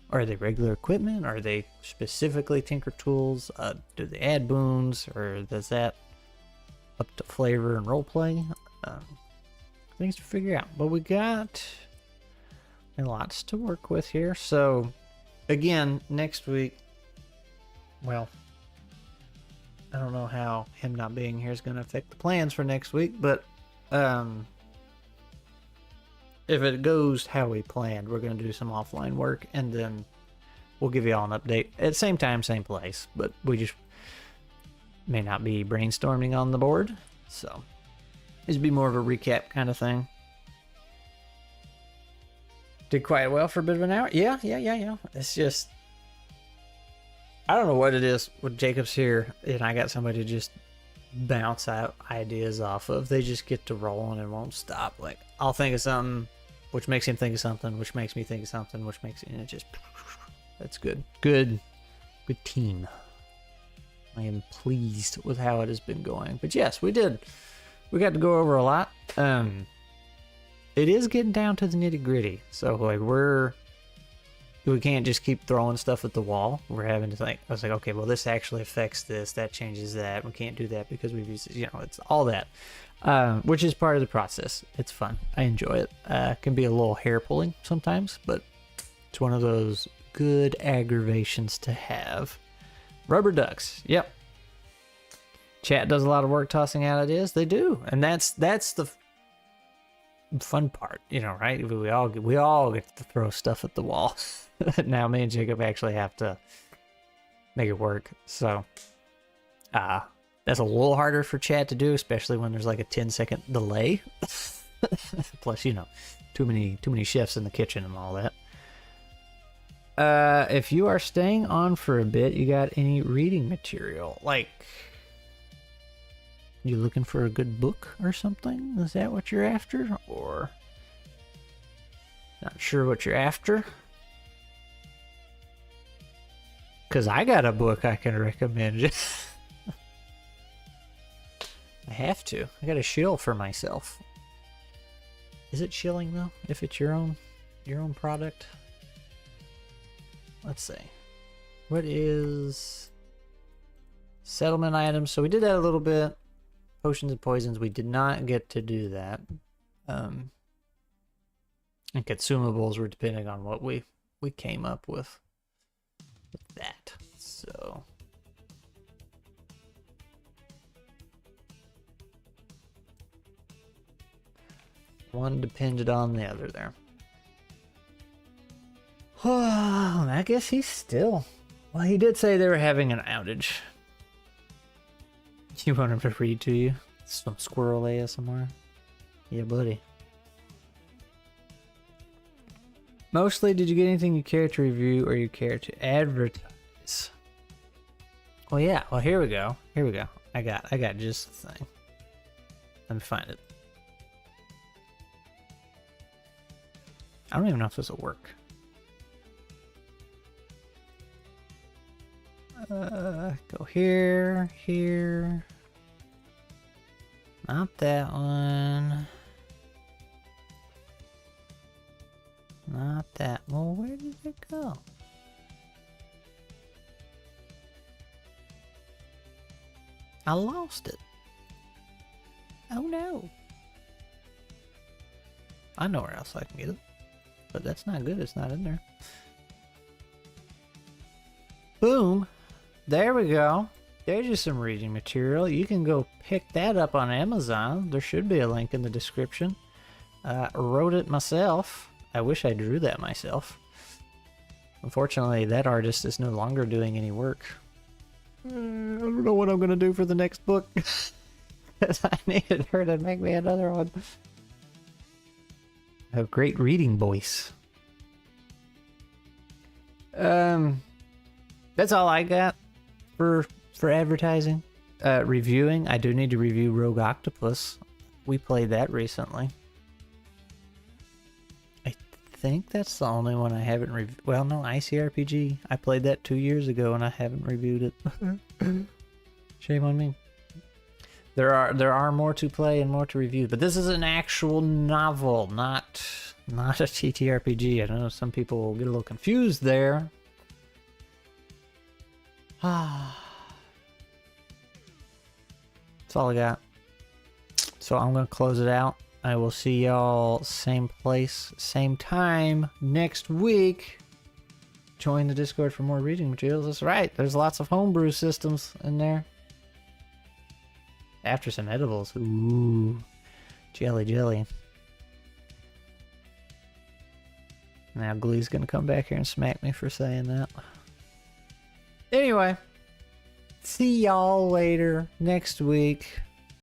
Speaker 1: are they regular equipment? Are they specifically tinker tools? Do they add boons, or does that up to flavor and roleplay? Things to figure out, but we got lots to work with here. So again, next week, well, I don't know how him not being here is going to affect the plans for next week, but if it goes how we planned, we're going to do some offline work, and then we'll give you all an update at the same time, same place, but we just may not be brainstorming on the board, so this would be more of a recap kind of thing. Did quite well for a bit of an hour. Yeah. It's just, I don't know what it is when Jacob's here and I got somebody to just bounce out ideas off of. They just get to rolling and won't stop. Like, I'll think of something, which makes him think of something, which makes me think of something, which makes it just, that's good. Good team. I am pleased with how it has been going. But yes, we did. We got to go over a lot. It is getting down to the nitty gritty. So like we can't just keep throwing stuff at the wall. We're having to think. I was like, okay, well this actually affects this. That changes that. We can't do that because we've used, it's all that, which is part of the process. It's fun. I enjoy it. Can be a little hair pulling sometimes, but it's one of those good aggravations to have. Rubber ducks. Yep. Chat does a lot of work tossing out ideas. They do, and that's the fun part, right? We all get to throw stuff at the wall. Now me and Jacob actually have to make it work. So, that's a little harder for chat to do, especially when there's like a 10-second delay. Plus, too many chefs in the kitchen and all that. If you are staying on for a bit, you got any reading material? Like, you looking for a good book or something? Is that what you're after? Or not sure what you're after? Because I got a book I can recommend. I have to. I got a shill for myself. Is it shilling though? If it's your own product? Let's see. What is settlement items? So we did that a little bit. Potions and poisons, we did not get to do that. And consumables were depending on what we came up with that. So one depended on the other there. I guess he's still. Well, he did say they were having an outage. You want him to read to you? Some squirrel ASMR? Yeah, buddy. Mostly, did you get anything you care to review or you care to advertise? Well, yeah. Well, here we go. I got just the thing. Let me find it. I don't even know if this will work. Go here. Not that one. Not that. Well, where did it go? I lost it. Oh no. I know where else I can get it. But that's not good. It's not in there. Boom. There we go. There's just some reading material. You can go pick that up on Amazon. There should be a link in the description. Wrote it myself. I wish I drew that myself. Unfortunately, that artist is no longer doing any work. I don't know what I'm going to do for the next book. Because I needed her to make me another one. I have great reading voice. That's all I got for advertising. Reviewing, I do need to review Rogue Octopus. We played that recently. I think that's the only one I haven't reviewed. Well, no, ICRPG. I played that 2 years ago and I haven't reviewed it. Shame on me. There are more to play and more to review, but this is an actual novel, not a TTRPG. I know some people will get a little confused there. That's all I got. So I'm going to close it out. I will see y'all same place, same time next week. Join the Discord for more reading materials. That's right. There's lots of homebrew systems in there. After some edibles. Ooh. Jelly, jelly. Now Glee's going to come back here and smack me for saying that. Anyway. See y'all later next week.